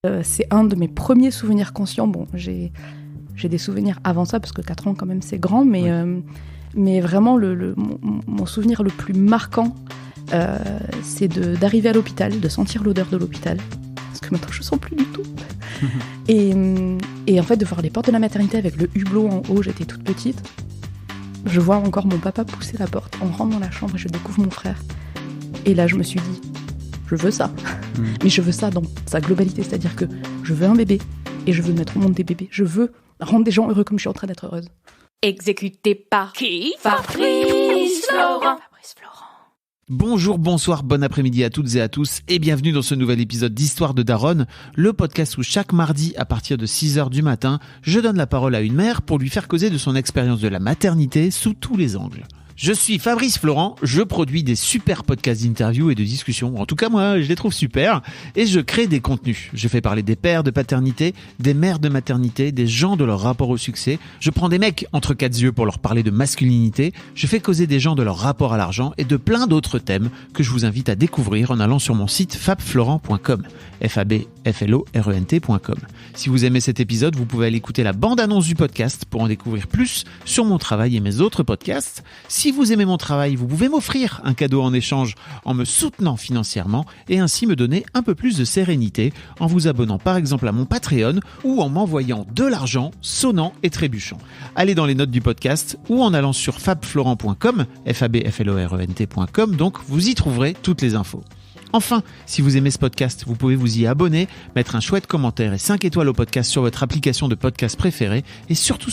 C'est un de mes premiers souvenirs conscients. Bon, j'ai des souvenirs avant ça, parce que 4 ans, quand même, c'est grand, mais vraiment, mon souvenir le plus marquant, c'est d'arriver à l'hôpital, de sentir l'odeur de l'hôpital, parce que maintenant, je ne sens plus du tout. Et en fait, de voir les portes de la maternité avec le hublot en haut, j'étais toute petite. Je vois encore mon papa pousser la porte. On rentre dans la chambre et je découvre mon frère. Et là, je me suis dit, je veux ça. Mais je veux ça dans sa globalité, c'est-à-dire que je veux un bébé et je veux mettre au monde des bébés. Je veux rendre des gens heureux comme je suis en train d'être heureuse. Exécuté par qui? Fabrice Florent. Bonjour, bonsoir, bon après-midi à toutes et à tous et bienvenue dans ce nouvel épisode d'Histoire de Daronne, le podcast où chaque mardi à partir de 6h du matin, je donne la parole à une mère pour lui faire causer de son expérience de la maternité sous tous les angles. Je suis Fabrice Florent, je produis des super podcasts d'interviews et de discussions, en tout cas moi je les trouve super, et je crée des contenus. Je fais parler des pères de paternité, des mères de maternité, des gens de leur rapport au succès, je prends des mecs entre quatre yeux pour leur parler de masculinité, je fais causer des gens de leur rapport à l'argent et de plein d'autres thèmes que je vous invite à découvrir en allant sur mon site fabflorent.com, fabflorent.com. Si vous aimez cet épisode, vous pouvez aller écouter la bande-annonce du podcast pour en découvrir plus sur mon travail et mes autres podcasts. Si vous aimez mon travail, vous pouvez m'offrir un cadeau en échange en me soutenant financièrement et ainsi me donner un peu plus de sérénité en vous abonnant par exemple à mon Patreon ou en m'envoyant de l'argent sonnant et trébuchant. Allez dans les notes du podcast ou en allant sur fabflorent.com, fabflorent.com, donc vous y trouverez toutes les infos. Enfin, si vous aimez ce podcast, vous pouvez vous y abonner, mettre un chouette commentaire et 5 étoiles au podcast sur votre application de podcast préférée et surtout,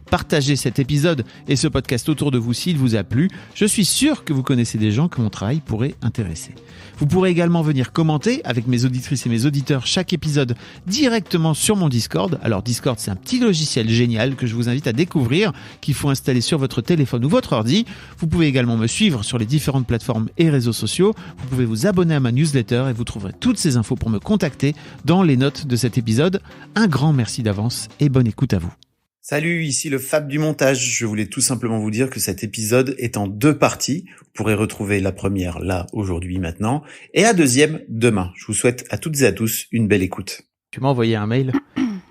partagez cet épisode et ce podcast autour de vous s'il vous a plu. Je suis sûr que vous connaissez des gens que mon travail pourrait intéresser. Vous pourrez également venir commenter avec mes auditrices et mes auditeurs chaque épisode directement sur mon Discord. Alors Discord, c'est un petit logiciel génial que je vous invite à découvrir, qu'il faut installer sur votre téléphone ou votre ordi. Vous pouvez également me suivre sur les différentes plateformes et réseaux sociaux. Vous pouvez vous abonner à ma newsletter et vous trouverez toutes ces infos pour me contacter dans les notes de cet épisode. Un grand merci d'avance et bonne écoute à vous. Salut, ici le Fab du montage. Je voulais tout simplement vous dire que cet épisode est en 2 parties. Vous pourrez retrouver la première là, aujourd'hui, maintenant, et la deuxième demain. Je vous souhaite à toutes et à tous une belle écoute. Tu m'as envoyé un mail,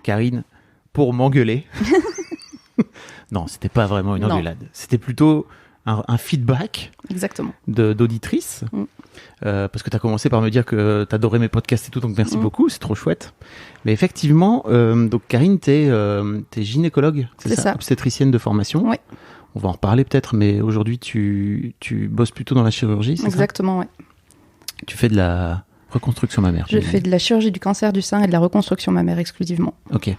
Karine, pour m'engueuler. Non, c'était pas vraiment une engueulade. C'était plutôt un feedback. Exactement. D'auditrice. Parce que tu as commencé par me dire que tu adorais mes podcasts et tout, donc merci beaucoup, c'est trop chouette. Mais effectivement, donc Karine, t'es gynécologue, c'est ça, obstétricienne de formation. Oui. On va en reparler peut-être, mais aujourd'hui tu bosses plutôt dans la chirurgie, c'est Exactement, oui. Tu fais de la reconstruction mammaire. Je fais de la chirurgie du cancer du sein et de la reconstruction mammaire exclusivement. Ok.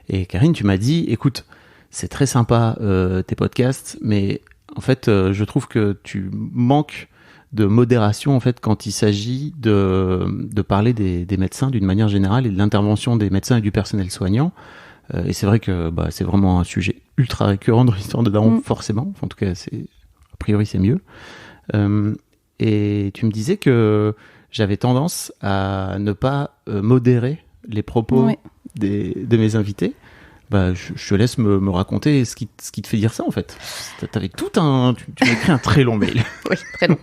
Et Karine, tu m'as dit, écoute, c'est très sympa tes podcasts, mais en fait, je trouve que tu manques de modération en fait quand il s'agit de parler des médecins d'une manière générale et de l'intervention des médecins et du personnel soignant. Et c'est vrai que c'est vraiment un sujet ultra récurrent dans l'histoire de Daron, forcément. En tout cas, a priori, c'est mieux. Et tu me disais que j'avais tendance à ne pas modérer les propos de mes invités. Je te laisse me raconter ce qui te fait dire ça, en fait. T'avais tu m'as écrit un très long mail. Oui, très long.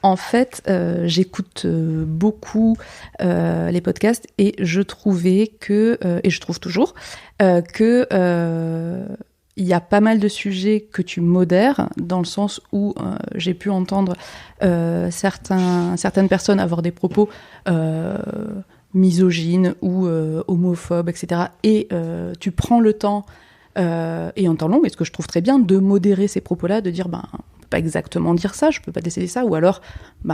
En fait, j'écoute beaucoup les podcasts et je trouvais que, et je trouve toujours, que il y a pas mal de sujets que tu modères, dans le sens où j'ai pu entendre certaines personnes avoir des propos misogyne ou homophobe, etc. Et tu prends le temps, et en temps long, et ce que je trouve très bien, de modérer ces propos-là, de dire, on peut pas exactement dire ça, je peux pas décider ça, ou alors,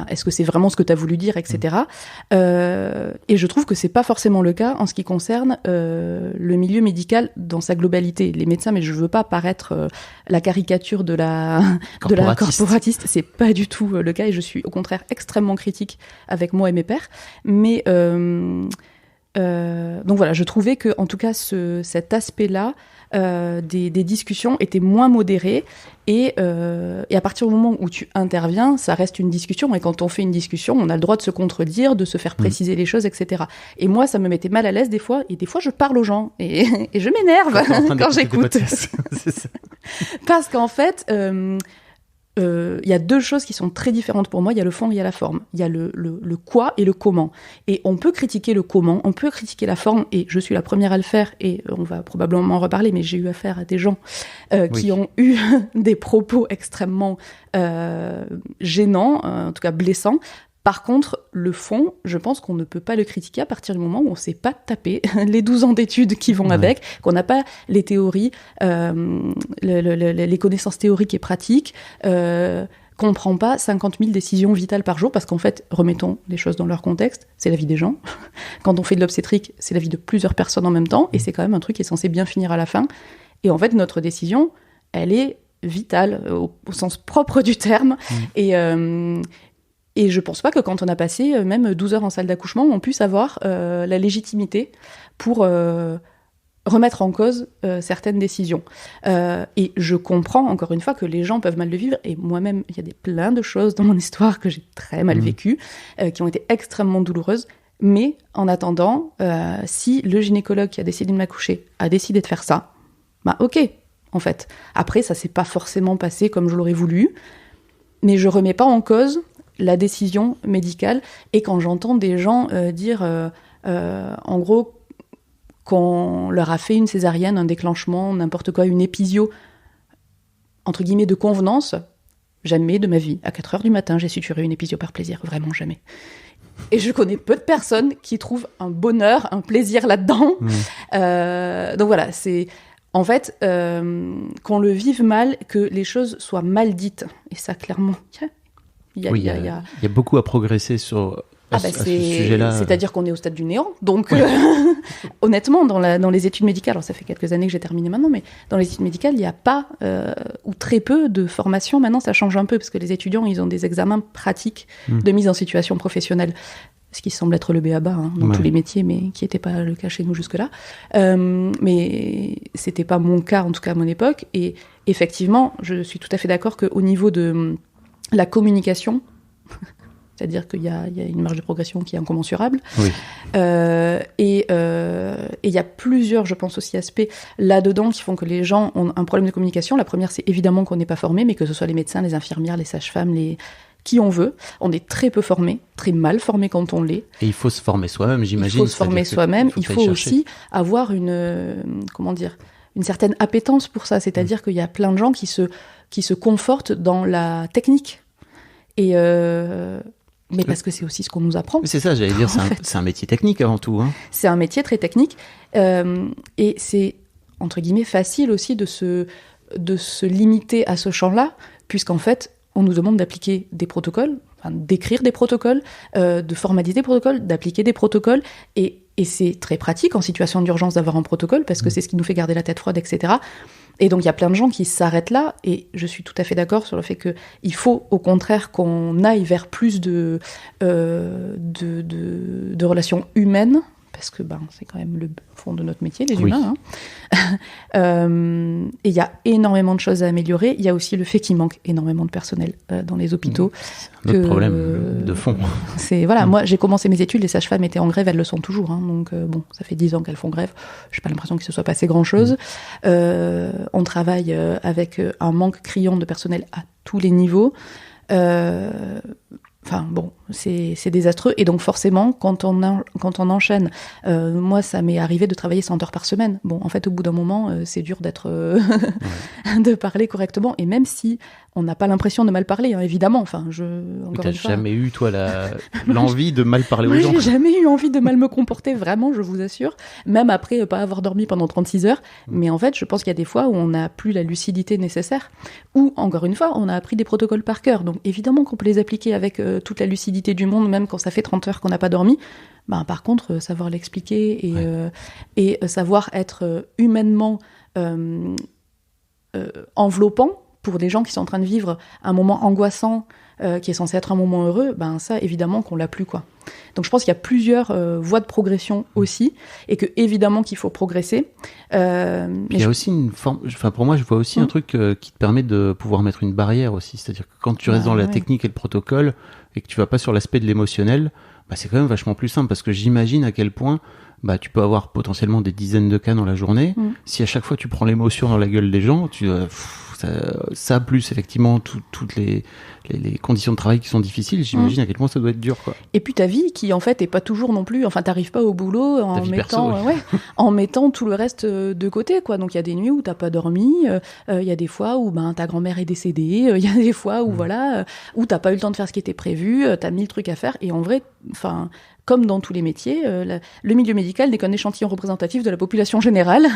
est-ce que c'est vraiment ce que tu as voulu dire, etc. Et je trouve que c'est pas forcément le cas en ce qui concerne le milieu médical dans sa globalité. Les médecins, mais je veux pas paraître la caricature de la corporatiste, c'est pas du tout le cas, et je suis au contraire extrêmement critique avec moi et mes pairs. Mais donc voilà, je trouvais que, en tout cas, cet aspect-là des discussions était moins modéré, et à partir du moment où tu interviens, ça reste une discussion, et quand on fait une discussion, on a le droit de se contredire, de se faire préciser les choses, etc. Et moi, ça me mettait mal à l'aise des fois, et des fois je parle aux gens, et je m'énerve quand j'écoute. C'est ça. Parce qu'en fait, y a deux choses qui sont très différentes pour moi. Il y a le fond et il y a la forme. Il y a le quoi et le comment. Et on peut critiquer le comment, on peut critiquer la forme, et je suis la première à le faire, et on va probablement en reparler, mais j'ai eu affaire à des gens qui ont eu des propos extrêmement gênants, en tout cas blessants. Par contre, le fond, je pense qu'on ne peut pas le critiquer à partir du moment où on ne s'est pas tapé les 12 ans d'études qui vont avec, qu'on n'a pas les théories, les connaissances théoriques et pratiques, qu'on ne prend pas 50 000 décisions vitales par jour, parce qu'en fait, remettons les choses dans leur contexte, c'est la vie des gens. Quand on fait de l'obstétrique, c'est la vie de plusieurs personnes en même temps, et c'est quand même un truc qui est censé bien finir à la fin. Et en fait, notre décision, elle est vitale, au sens propre du terme, et je pense pas que quand on a passé même 12 heures en salle d'accouchement, on puisse avoir la légitimité pour remettre en cause certaines décisions. Et je comprends, encore une fois, que les gens peuvent mal le vivre. Et moi-même, il y a plein de choses dans mon histoire que j'ai très mal vécues, qui ont été extrêmement douloureuses. Mais en attendant, si le gynécologue qui a décidé de m'accoucher a décidé de faire ça, bah ok, en fait. Après, ça s'est pas forcément passé comme je l'aurais voulu. Mais je remets pas en cause la décision médicale. Et quand j'entends des gens dire, en gros, qu'on leur a fait une césarienne, un déclenchement, n'importe quoi, une épisio, entre guillemets, de convenance, jamais de ma vie, à 4h du matin, j'ai suturé une épisio par plaisir, vraiment jamais. Et je connais peu de personnes qui trouvent un bonheur, un plaisir là-dedans. Donc voilà, c'est... En fait, qu'on le vive mal, que les choses soient mal dites. Et ça, clairement... Il y a beaucoup à progresser sur à ce sujet-là. C'est-à-dire qu'on est au stade du néant. Donc, honnêtement, dans les études médicales, alors ça fait quelques années que j'ai terminé maintenant, mais dans les études médicales, il n'y a pas ou très peu de formation. Maintenant, ça change un peu parce que les étudiants, ils ont des examens pratiques de mise en situation professionnelle. Ce qui semble être le b.a.-ba dans tous les métiers, mais qui n'était pas le cas chez nous jusque-là. Mais c'était pas mon cas, en tout cas à mon époque. Et effectivement, je suis tout à fait d'accord qu'au niveau de la communication, c'est-à-dire qu'il y a une marge de progression qui est incommensurable. Oui. Et il y a plusieurs, je pense aussi, aspects là-dedans qui font que les gens ont un problème de communication. La première, c'est évidemment qu'on n'est pas formé, mais que ce soit les médecins, les infirmières, les sages-femmes, qui on veut. On est très peu formés, très mal formés quand on l'est. Et il faut se former soi-même, j'imagine. Il faut se former soi-même. Il faut aussi avoir une certaine appétence pour ça. C'est-à-dire qu'il y a plein de gens qui se confortent dans la technique. Et mais parce que c'est aussi ce qu'on nous apprend. C'est ça, j'allais dire, c'est un métier technique avant tout. Hein. C'est un métier très technique. Et c'est, entre guillemets, facile aussi de se limiter à ce champ-là, puisqu'en fait, on nous demande d'appliquer des protocoles, d'écrire des protocoles, de formaliser des protocoles, d'appliquer des protocoles. Et c'est très pratique en situation d'urgence d'avoir un protocole, parce que c'est ce qui nous fait garder la tête froide, etc. Et donc, il y a plein de gens qui s'arrêtent là, et je suis tout à fait d'accord sur le fait qu'il faut, au contraire, qu'on aille vers plus de relations humaines, parce que c'est quand même le fond de notre métier, les humains. Hein. Et il y a énormément de choses à améliorer. Il y a aussi le fait qu'il manque énormément de personnel dans les hôpitaux. C'est un autre problème de fond. Moi, j'ai commencé mes études, les sages-femmes étaient en grève, elles le sont toujours. Hein, donc, ça fait 10 ans qu'elles font grève. Je n'ai pas l'impression qu'il se soit passé grand-chose. On travaille avec un manque criant de personnel à tous les niveaux. C'est désastreux. Et donc, forcément, quand on enchaîne, moi, ça m'est arrivé de travailler 100 heures par semaine. Bon, en fait, au bout d'un moment, c'est dur de parler correctement. Et même si on n'a pas l'impression de mal parler, hein, évidemment. T'as jamais eu, toi, l'envie de mal parler aux gens? J'ai jamais eu envie de mal me comporter, vraiment, je vous assure. Même après pas avoir dormi pendant 36 heures. Mais en fait, je pense qu'il y a des fois où on n'a plus la lucidité nécessaire. Ou, encore une fois, on a appris des protocoles par cœur. Donc, évidemment qu'on peut les appliquer avec toute la lucidité du monde, même quand ça fait 30 heures qu'on n'a pas dormi. Par contre, savoir l'expliquer et savoir être humainement enveloppant pour des gens qui sont en train de vivre un moment angoissant qui est censé être un moment heureux, ça, évidemment qu'on l'a plus, quoi. Donc je pense qu'il y a plusieurs voies de progression aussi, et que évidemment qu'il faut progresser. Il y a aussi une forme, pour moi, je vois aussi un truc qui te permet de pouvoir mettre une barrière aussi, c'est-à-dire que quand tu restes dans la technique et le protocole, et que tu vas pas sur l'aspect de l'émotionnel, c'est quand même vachement plus simple, parce que j'imagine à quel point bah tu peux avoir potentiellement des dizaines de cas dans la journée. Si à chaque fois tu prends l'émotion dans la gueule des gens, ça plus effectivement toutes les conditions de travail qui sont difficiles, j'imagine à quel point ça doit être dur, quoi. Et puis ta vie qui en fait est pas toujours non plus, enfin t'arrives pas au boulot en mettant tout le reste de côté, quoi. Donc il y a des nuits où t'as pas dormi, il y a des fois où ta grand-mère est décédée, il y a des fois où où t'as pas eu le temps de faire ce qui était prévu, t'as 1000 trucs à faire, et en vrai, enfin, comme dans tous les métiers, le milieu médical n'est qu'un échantillon représentatif de la population générale.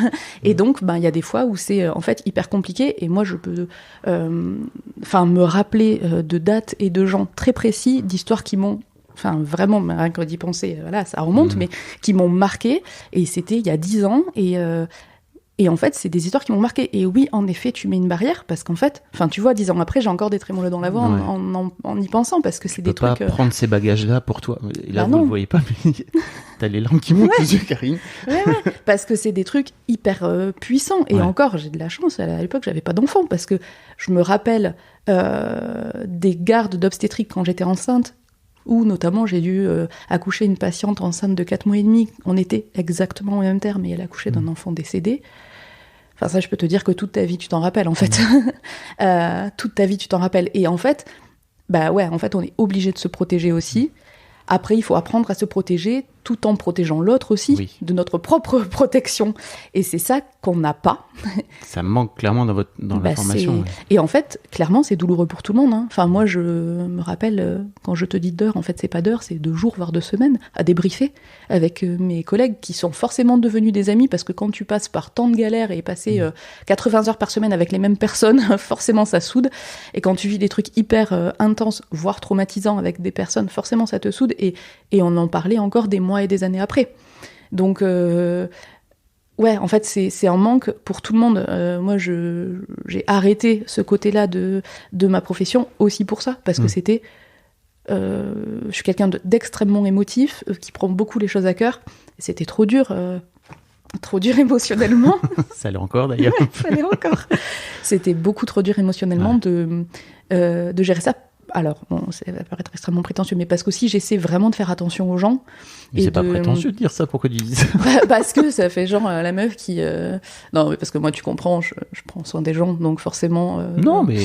Et donc, il y a des fois où c'est en fait hyper compliqué. Et moi, je peux me rappeler de dates et de gens très précis, d'histoires qui m'ont, vraiment, rien que d'y penser, ça remonte, mais qui m'ont marqué. Et c'était il y a 10 ans. Et en fait, c'est des histoires qui m'ont marqué. Et oui, en effet, tu mets une barrière parce qu'en fait, tu vois, 10 ans après, j'ai encore des trémolos dans la voix en y pensant, parce que c'est des trucs... Tu peux pas prendre ces bagages-là pour toi. Et là, vous le voyez pas, mais t'as les larmes qui montent aux yeux, Karine. Ouais, parce que c'est des trucs hyper puissants. Et encore, j'ai de la chance. À l'époque, j'avais pas d'enfant, parce que je me rappelle des gardes d'obstétrique quand j'étais enceinte, où notamment j'ai dû accoucher une patiente enceinte de 4 mois et demi. On était exactement au même terme, et elle accouchait d'un enfant décédé. Enfin, ça, je peux te dire que toute ta vie, tu t'en rappelles, en fait. Toute ta vie, tu t'en rappelles. Et en fait, on est obligé de se protéger aussi. Après, il faut apprendre à se protéger tout en protégeant l'autre aussi, de notre propre protection. Et c'est ça qu'on n'a pas. Ça manque clairement dans la formation. Ouais. Et en fait, clairement, c'est douloureux pour tout le monde. Enfin, moi, je me rappelle, quand je te dis d'heures, en fait, c'est pas d'heures, c'est de jours, voire de semaines, à débriefer avec mes collègues qui sont forcément devenus des amis, parce que quand tu passes par tant de galères et passer 80 heures par semaine avec les mêmes personnes, forcément, ça soude. Et quand tu vis des trucs hyper intenses, voire traumatisants avec des personnes, forcément, ça te soude. Et on en parlait encore des mois et des années après. Donc, en fait, c'est un manque pour tout le monde. Moi, j'ai arrêté ce côté-là de ma profession aussi pour ça, parce que c'était... je suis quelqu'un d'extrêmement émotif, qui prend beaucoup les choses à cœur. C'était trop dur émotionnellement. Ça l'est encore, d'ailleurs. Ça l'est encore. C'était beaucoup trop dur émotionnellement de gérer ça. Alors, ça va paraître extrêmement prétentieux, mais parce qu'aussi, j'essaie vraiment de faire attention aux gens. Mais c'est pas prétentieux de dire ça, pourquoi tu dis ça? Parce que ça fait genre la meuf qui... Non, mais parce que moi, tu comprends, je prends soin des gens, donc forcément... Non, mais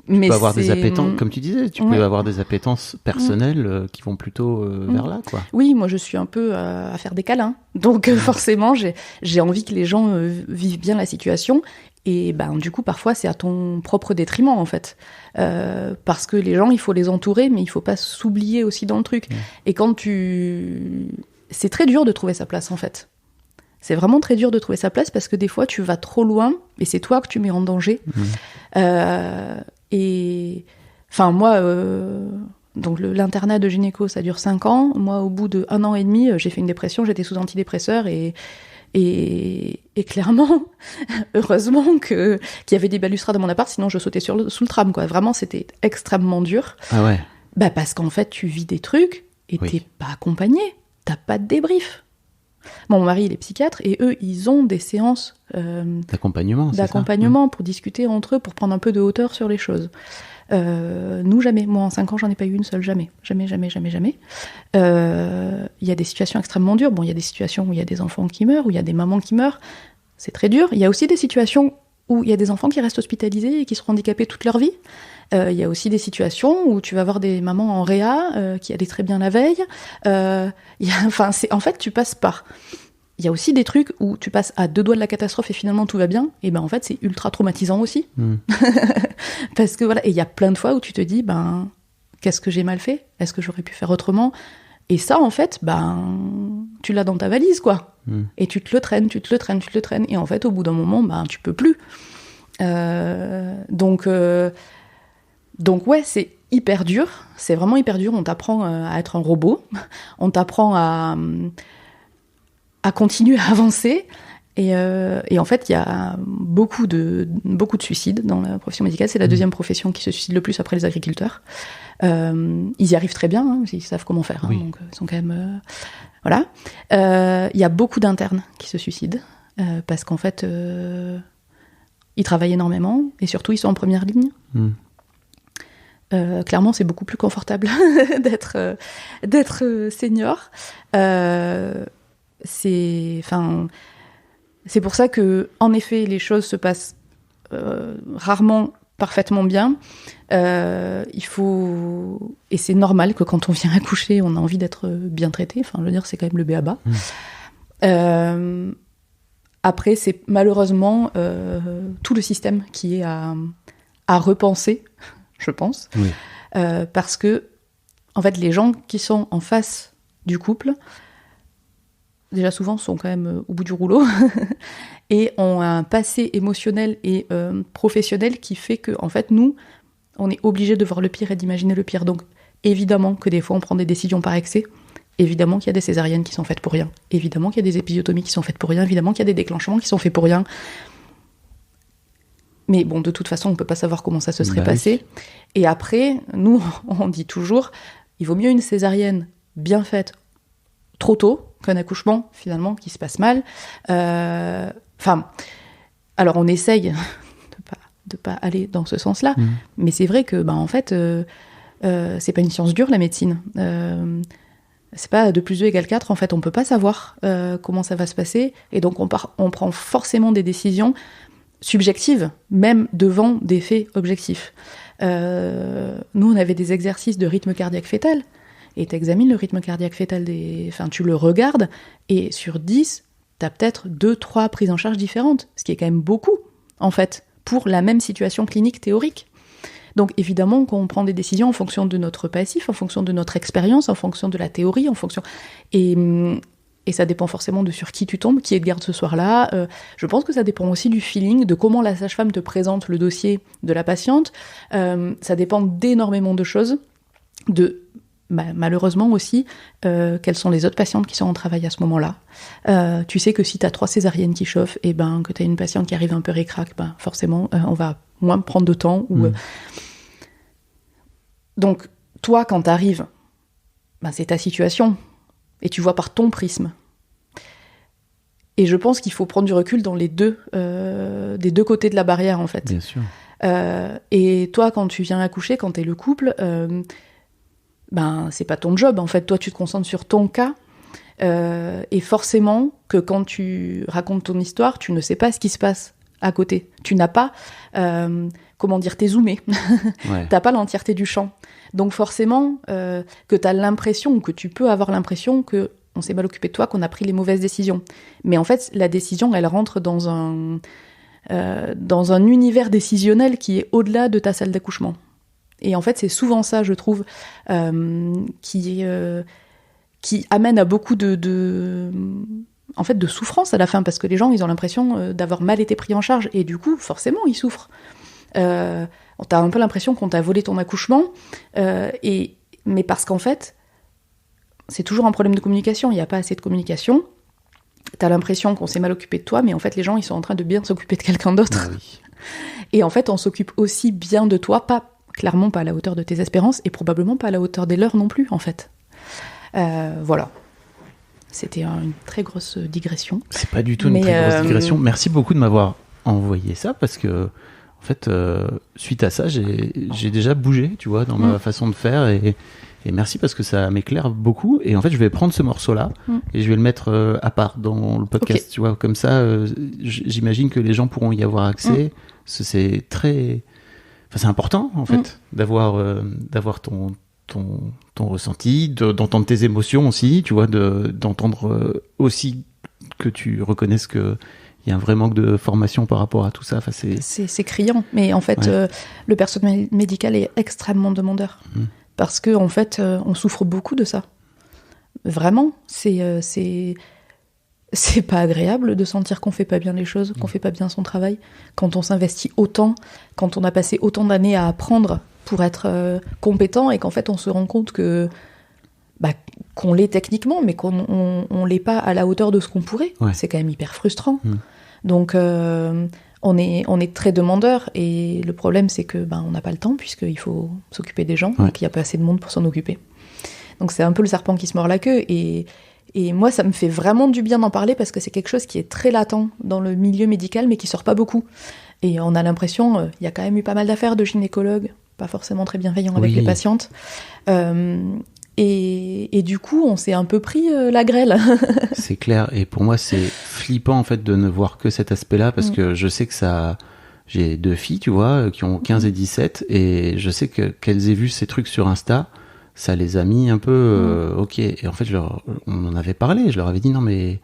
tu peux avoir des appétences, comme tu disais, tu peux avoir des appétences personnelles qui vont plutôt vers là, quoi. Oui, moi, je suis un peu à faire des câlins, donc forcément, j'ai envie que les gens vivent bien la situation. Et du coup, parfois, c'est à ton propre détriment, en fait. Parce que les gens, il faut les entourer, mais il faut pas s'oublier aussi dans le truc. Et c'est très dur de trouver sa place, en fait. C'est vraiment très dur de trouver sa place, parce que des fois, tu vas trop loin, et c'est toi que tu mets en danger. Et... Enfin, moi... Donc l'internat de gynéco, ça dure 5 ans. Moi, au bout de 1 an et demi, j'ai fait une dépression, j'étais sous antidépresseurs, et clairement, heureusement qu'il y avait des balustrades dans mon appart, sinon je sautais sous le tram, quoi. Vraiment, c'était extrêmement dur. Ah ouais. Parce qu'en fait, tu vis des trucs et t'es pas accompagné. T'as pas de débrief. Mon mari, il est psychiatre, et eux, ils ont des séances d'accompagnement pour discuter entre eux, pour prendre un peu de hauteur sur les choses. Nous, jamais. Moi, en 5 ans, j'en ai pas eu une seule, jamais. Jamais. Il y a des situations extrêmement dures. Bon, il y a des situations où il y a des enfants qui meurent, où il y a des mamans qui meurent. C'est très dur. Il y a aussi des situations où il y a des enfants qui restent hospitalisés et qui seront handicapés toute leur vie. Il y a aussi des situations où tu vas voir des mamans en réa qui allaient très bien la veille. En fait, tu passes par... Il y a aussi des trucs où tu passes à 2 doigts de la catastrophe et finalement tout va bien. Et en fait, c'est ultra traumatisant aussi. Parce que voilà, et il y a plein de fois où tu te dis, qu'est-ce que j'ai mal fait? Est-ce que j'aurais pu faire autrement? Et ça, en fait, tu l'as dans ta valise, quoi. Et tu te le traînes. Et en fait, au bout d'un moment, tu peux plus. Donc ouais, c'est hyper dur. C'est vraiment hyper dur. On t'apprend à être un robot. On t'apprend à continuer à avancer. Et en fait, il y a beaucoup de suicides dans la profession médicale. C'est la 2e profession qui se suicide le plus après les agriculteurs. Ils y arrivent très bien, ils savent comment faire. Donc, ils sont quand même... voilà. Il y a beaucoup d'internes qui se suicident parce qu'en fait, ils travaillent énormément et surtout, ils sont en première ligne. Clairement, c'est beaucoup plus confortable d'être senior. c'est pour ça que, en effet, les choses se passent rarement parfaitement bien. Il faut, et c'est normal que quand on vient accoucher, on a envie d'être bien traité. Enfin, je veux dire, c'est quand même le b.a.-ba. Après, c'est malheureusement tout le système qui est à repenser, je pense, Oui. parce que en fait, les gens qui sont en face du couple, déjà souvent sont quand même au bout du rouleau et ont un passé émotionnel et professionnel qui fait que, en fait, nous, on est obligés de voir le pire et d'imaginer le pire. Donc, évidemment que des fois, on prend des décisions par excès. Évidemment qu'il y a des césariennes qui sont faites pour rien. Évidemment qu'il y a des épisiotomies qui sont faites pour rien. Évidemment qu'il y a des déclenchements qui sont faits pour rien. Mais bon, de toute façon, on ne peut pas savoir comment ça se serait passé. Oui. Et après, nous, on dit toujours, il vaut mieux une césarienne bien faite trop tôt qu'un accouchement, finalement, qui se passe mal. Enfin, alors on essaye de pas aller dans ce sens-là, mais c'est vrai que, en fait, c'est pas une science dure, la médecine. C'est pas 2 + 2 = 4, en fait, on peut pas savoir comment ça va se passer, et donc on prend forcément des décisions subjectives, même devant des faits objectifs. Nous, on avait des exercices de rythme cardiaque fœtal, et t'examines le rythme cardiaque fœtal tu le regardes, et sur 10, t'as peut-être 2-3 prises en charge différentes, ce qui est quand même beaucoup, en fait, pour la même situation clinique théorique. Donc évidemment qu'on prend des décisions en fonction de notre passif, en fonction de notre expérience, en fonction de la théorie, en fonction... Et ça dépend forcément de sur qui tu tombes, qui est de garde ce soir-là. Je pense que ça dépend aussi du feeling, de comment la sage-femme te présente le dossier de la patiente. Ça dépend d'énormément de choses, malheureusement aussi, quelles sont les autres patientes qui sont en travail à ce moment-là. Tu sais que si tu as 3 césariennes qui chauffent, et que tu as une patiente qui arrive un peu ric-rac, forcément, on va moins prendre de temps. Donc, toi, quand tu arrives, c'est ta situation, et tu vois par ton prisme. Et je pense qu'il faut prendre du recul dans des deux côtés de la barrière, en fait. Bien sûr. Et toi, quand tu viens accoucher, quand t'es le couple, c'est pas ton job, en fait. Toi, tu te concentres sur ton cas, et forcément que quand tu racontes ton histoire, tu ne sais pas ce qui se passe à côté. Tu n'as pas, t'es zoomé. Ouais. T'as pas l'entièreté du champ. Donc forcément, que t'as l'impression, ou que tu peux avoir l'impression que on s'est mal occupé de toi, qu'on a pris les mauvaises décisions. Mais en fait, la décision, elle rentre dans un univers décisionnel qui est au-delà de ta salle d'accouchement. Et en fait, c'est souvent ça, je trouve, qui amène à beaucoup de souffrance à la fin, parce que les gens, ils ont l'impression d'avoir mal été pris en charge, et du coup, forcément, ils souffrent. T'as un peu l'impression qu'on t'a volé ton accouchement, mais parce qu'en fait, c'est toujours un problème de communication, il n'y a pas assez de communication. T'as l'impression qu'on s'est mal occupé de toi, mais en fait, les gens, ils sont en train de bien s'occuper de quelqu'un d'autre. Ah oui. Et en fait, on s'occupe aussi bien de toi, clairement pas à la hauteur de tes espérances, et probablement pas à la hauteur des leurs non plus, en fait. Voilà. C'était une très grosse digression. C'est pas du tout une très grosse digression. Merci beaucoup de m'avoir envoyé ça, parce que, en fait, suite à ça, j'ai déjà bougé, tu vois, dans ma façon de faire, et merci parce que ça m'éclaire beaucoup. Et en fait, je vais prendre ce morceau-là et je vais le mettre à part dans le podcast, tu vois. Comme ça, j'imagine que les gens pourront y avoir accès. C'est très... Enfin, c'est important, en fait, d'avoir ton ressenti, d'entendre tes émotions aussi, tu vois, d'entendre aussi que tu reconnaisses que il y a un vrai manque de formation par rapport à tout ça. Enfin, c'est criant. Mais en fait, le personnel médical est extrêmement demandeur. Parce que en fait, on souffre beaucoup de ça. Vraiment, c'est pas agréable de sentir qu'on fait pas bien les choses, qu'on fait pas bien son travail, quand on s'investit autant, quand on a passé autant d'années à apprendre pour être compétent, et qu'en fait on se rend compte que qu'on l'est techniquement, mais qu'on l'est pas à la hauteur de ce qu'on pourrait. Ouais. C'est quand même hyper frustrant. Donc on est très demandeur, et le problème c'est que on n'a pas le temps, puisqu'il faut s'occuper des gens, donc il n'y a pas assez de monde pour s'en occuper. Donc c'est un peu le serpent qui se mord la queue, et moi ça me fait vraiment du bien d'en parler, parce que c'est quelque chose qui est très latent dans le milieu médical, mais qui sort pas beaucoup. Et on a l'impression, il y a quand même eu pas mal d'affaires de gynécologues, pas forcément très bienveillants avec les patientes. Et du coup, on s'est un peu pris la grêle. C'est clair. Et pour moi, c'est flippant en fait de ne voir que cet aspect-là parce que je sais que ça. J'ai 2 filles, tu vois, qui ont 15 et 17, et je sais qu'elles aient vu ces trucs sur Insta, ça les a mis un peu ok. Et en fait, on en avait parlé. Je leur avais dit non mais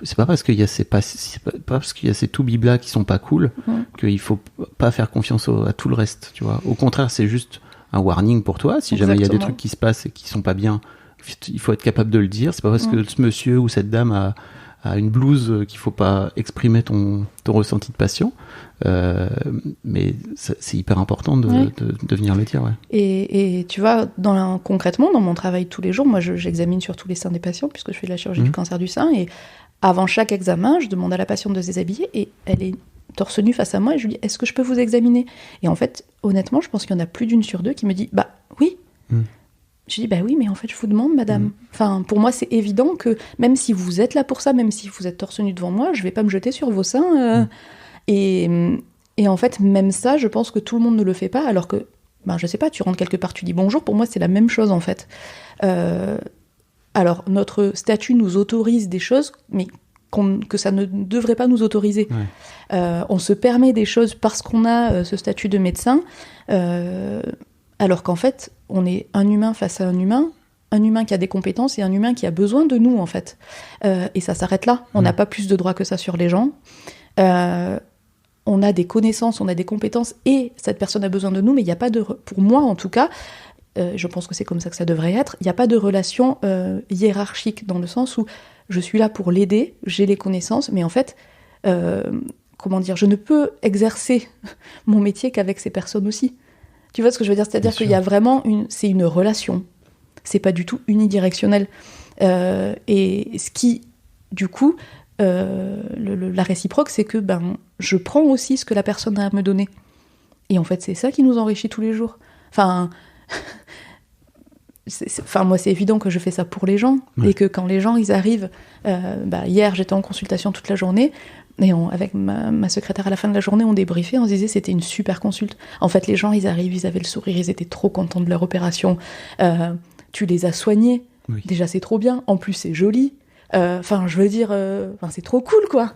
c'est pas parce qu'il y a c'est pas parce qu'il y a ces toubibs là qui sont pas cool qu'il faut pas faire confiance à tout le reste, tu vois. Au contraire, c'est juste un warning pour toi. Si jamais il y a des trucs qui se passent et qui sont pas bien, il faut être capable de le dire. C'est pas parce que ce monsieur ou cette dame a une blouse qu'il faut pas exprimer ton ressenti de passion. Mais c'est hyper important de venir le dire. Ouais. Et tu vois, concrètement, dans mon travail tous les jours, moi j'examine surtout les seins des patients puisque je fais de la chirurgie du cancer du sein, et avant chaque examen, je demande à la patiente de se déshabiller et elle est torse nu face à moi et je lui dis « Est-ce que je peux vous examiner ?» Et en fait, honnêtement, je pense qu'il y en a plus d'une sur 2 qui me dit « Bah oui !» Je dis « Bah oui, mais en fait, je vous demande, madame. » Enfin, pour moi, c'est évident que même si vous êtes là pour ça, même si vous êtes torse nu devant moi, je vais pas me jeter sur vos seins. Et en fait, même ça, je pense que tout le monde ne le fait pas, alors que, je sais pas, tu rentres quelque part, tu dis bonjour, pour moi, c'est la même chose, en fait. Alors, notre statut nous autorise des choses, mais que ça ne devrait pas nous autoriser. Ouais. On se permet des choses parce qu'on a ce statut de médecin, alors qu'en fait, on est un humain face à un humain qui a des compétences et un humain qui a besoin de nous, en fait. Et ça s'arrête là. On n'a pas plus de droits que ça sur les gens. On a des connaissances, on a des compétences, et cette personne a besoin de nous, mais il n'y a pas de... Pour moi, en tout cas, je pense que c'est comme ça que ça devrait être, il n'y a pas de relation hiérarchique, dans le sens où je suis là pour l'aider, j'ai les connaissances, mais en fait, je ne peux exercer mon métier qu'avec ces personnes aussi. Tu vois ce que je veux dire ? C'est-à-dire qu'il y a vraiment c'est une relation. C'est pas du tout unidirectionnel. Et ce qui, du coup, la réciproque, c'est que je prends aussi ce que la personne a à me donner. Et en fait, c'est ça qui nous enrichit tous les jours. Enfin, moi, c'est évident que je fais ça pour les gens, et que quand les gens, ils arrivent... hier, j'étais en consultation toute la journée, et avec ma secrétaire, à la fin de la journée, on débriefait, on se disait c'était une super consulte. En fait, les gens, ils arrivent, ils avaient le sourire, ils étaient trop contents de leur opération. Tu les as soignés, déjà c'est trop bien, en plus c'est joli. Je veux dire, c'est trop cool, quoi.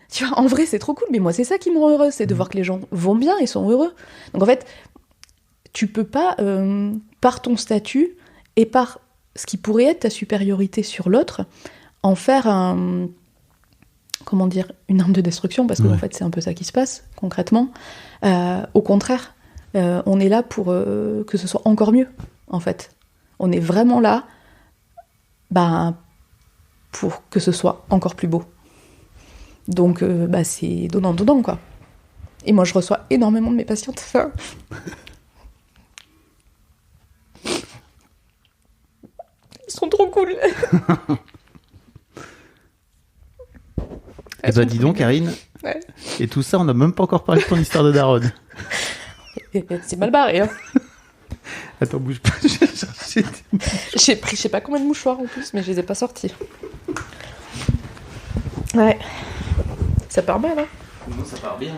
Tu vois, en vrai, c'est trop cool, mais moi, c'est ça qui me rend heureuse, c'est de voir que les gens vont bien et sont heureux. Donc en fait, tu peux pas, par ton statut et par ce qui pourrait être ta supériorité sur l'autre, en faire une arme de destruction, parce que en fait, c'est un peu ça qui se passe, concrètement. Au contraire, on est là pour que ce soit encore mieux, en fait. On est vraiment là, pour que ce soit encore plus beau. Donc, c'est donnant, quoi. Et moi, je reçois énormément de mes patientes. Ils sont trop cool. Eh ben, dis donc, Karine. Ouais. Et tout ça, on n'a même pas encore parlé de ton histoire de daronne. C'est mal barré, hein. Attends, bouge pas. J'ai pris je sais pas combien de mouchoirs en plus, mais je les ai pas sortis. Ouais. Ça part mal, hein. Non, ça part bien.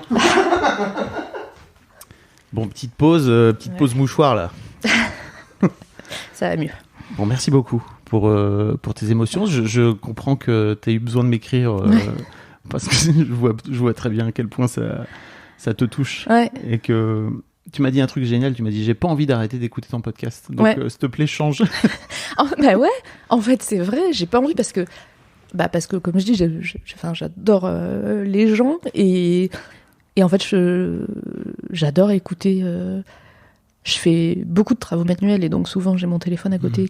Bon, petite pause mouchoir, là. Ça va mieux. Bon, merci beaucoup pour tes émotions. Je comprends que tu as eu besoin de m'écrire parce que je vois très bien à quel point ça te touche. Ouais. Et que tu m'as dit un truc génial. Tu m'as dit, j'ai pas envie d'arrêter d'écouter ton podcast. Donc, s'il te plaît, change. Ouais. En fait, c'est vrai. J'ai pas envie parce que comme je dis, j'adore les gens et en fait, j'adore écouter. Je fais beaucoup de travaux manuels et donc souvent j'ai mon téléphone à côté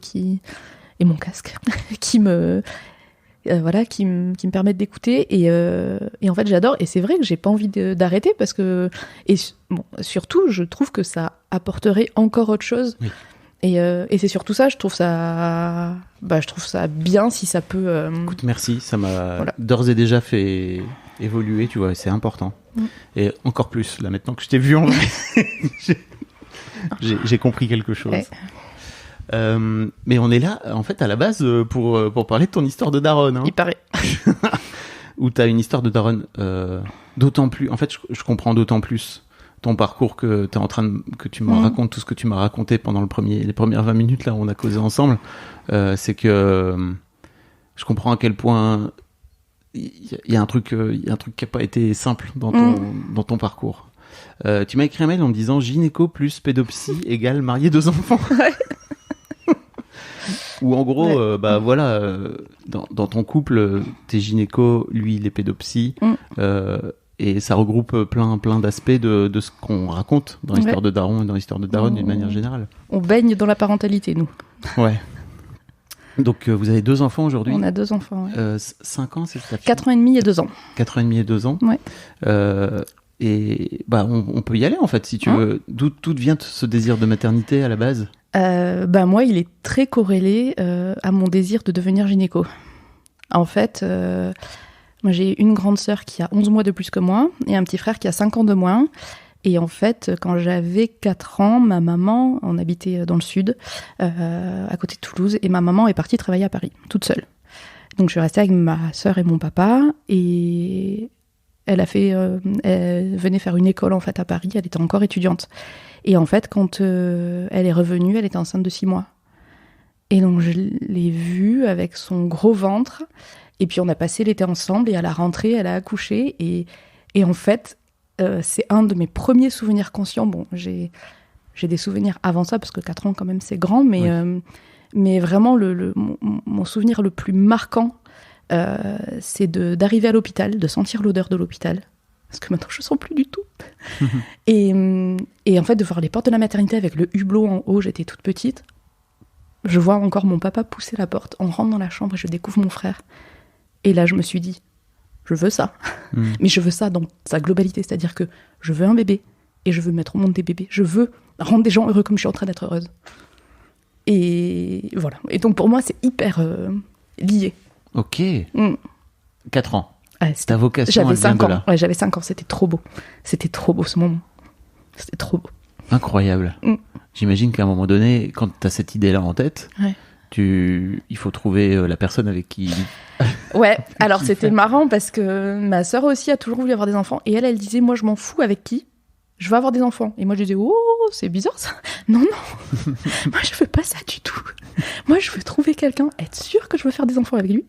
et mon casque qui me permettent d'écouter et en fait j'adore, et c'est vrai que j'ai pas envie d'arrêter parce que surtout je trouve que ça apporterait encore autre chose. Et c'est surtout ça, je trouve ça bien si ça peut... Écoute, merci, ça m'a d'ores et déjà fait évoluer, tu vois, c'est important. Et encore plus, là maintenant que je t'ai vu en vrai, j'ai compris quelque chose. Ouais. Mais on est là, en fait, à la base, pour parler de ton histoire de daronne. Hein. Il paraît. Où t'as une histoire de daronne d'autant plus... En fait, je comprends d'autant plus ton parcours que tu me racontes, tout ce que tu m'as raconté pendant les premières 20 minutes là où on a causé ensemble, c'est que je comprends à quel point il y a un truc qui a pas été simple dans ton parcours. Tu m'as écrit un mail en me disant gynéco plus pédopsie égale marier 2 enfants. Ouais. Ou en gros, dans ton couple, t'es gynéco, lui il est pédopsie, et ça regroupe plein d'aspects de ce qu'on raconte dans l'histoire de Daron et dans l'histoire de Daronne d'une manière générale. On baigne dans la parentalité, nous. Ouais. Donc vous avez 2 enfants aujourd'hui. On a 2 enfants, ouais. 5 ans, c'est ta fille 4 ans et demi et 2 ans. 4 ans et demi et 2 ans. Ouais. Et on peut y aller en fait si tu veux. D'où vient ce désir de maternité à la base? Moi, il est très corrélé à mon désir de devenir gynéco. En fait, moi j'ai une grande sœur qui a 11 mois de plus que moi et un petit frère qui a 5 ans de moins. Et en fait, quand j'avais 4 ans, ma maman, on habitait dans le sud, à côté de Toulouse, et ma maman est partie travailler à Paris, toute seule. Donc je suis restée avec ma sœur et mon papa, et elle venait faire une école en fait à Paris, elle était encore étudiante. Et en fait, quand elle est revenue, elle était enceinte de 6 mois. Et donc je l'ai vue avec son gros ventre, et puis on a passé l'été ensemble, et à la rentrée, elle a accouché, et en fait, c'est un de mes premiers souvenirs conscients. Bon, j'ai des souvenirs avant ça, parce que 4 ans, quand même, c'est grand, mais, mais vraiment, mon souvenir le plus marquant, c'est d'arriver à l'hôpital, de sentir l'odeur de l'hôpital, parce que maintenant, je ne sens plus du tout. Et en fait, de voir les portes de la maternité avec le hublot en haut, j'étais toute petite. Je vois encore mon papa pousser la porte. On rentre dans la chambre et je découvre mon frère. Et là, je me suis dit, je veux ça. Mais je veux ça dans sa globalité. C'est-à-dire que je veux un bébé et je veux mettre au monde des bébés. Je veux rendre des gens heureux comme je suis en train d'être heureuse. Et voilà. Et donc, pour moi, c'est hyper lié. Ok. 4 ans. Ouais, ta vocation, j'avais elle vient 5 de ans. là. Ouais, j'avais 5 ans. C'était trop beau. C'était trop beau, ce moment. C'était trop beau. Incroyable. J'imagine qu'à un moment donné, quand tu as cette idée-là en tête, il faut trouver la personne avec qui... Ouais, alors c'était marrant parce que ma sœur aussi a toujours voulu avoir des enfants. Et elle disait, moi je m'en fous avec qui, je veux avoir des enfants. Et moi je disais, oh, c'est bizarre ça. Non, moi je veux pas ça du tout. Moi je veux trouver quelqu'un, être sûre que je veux faire des enfants avec lui.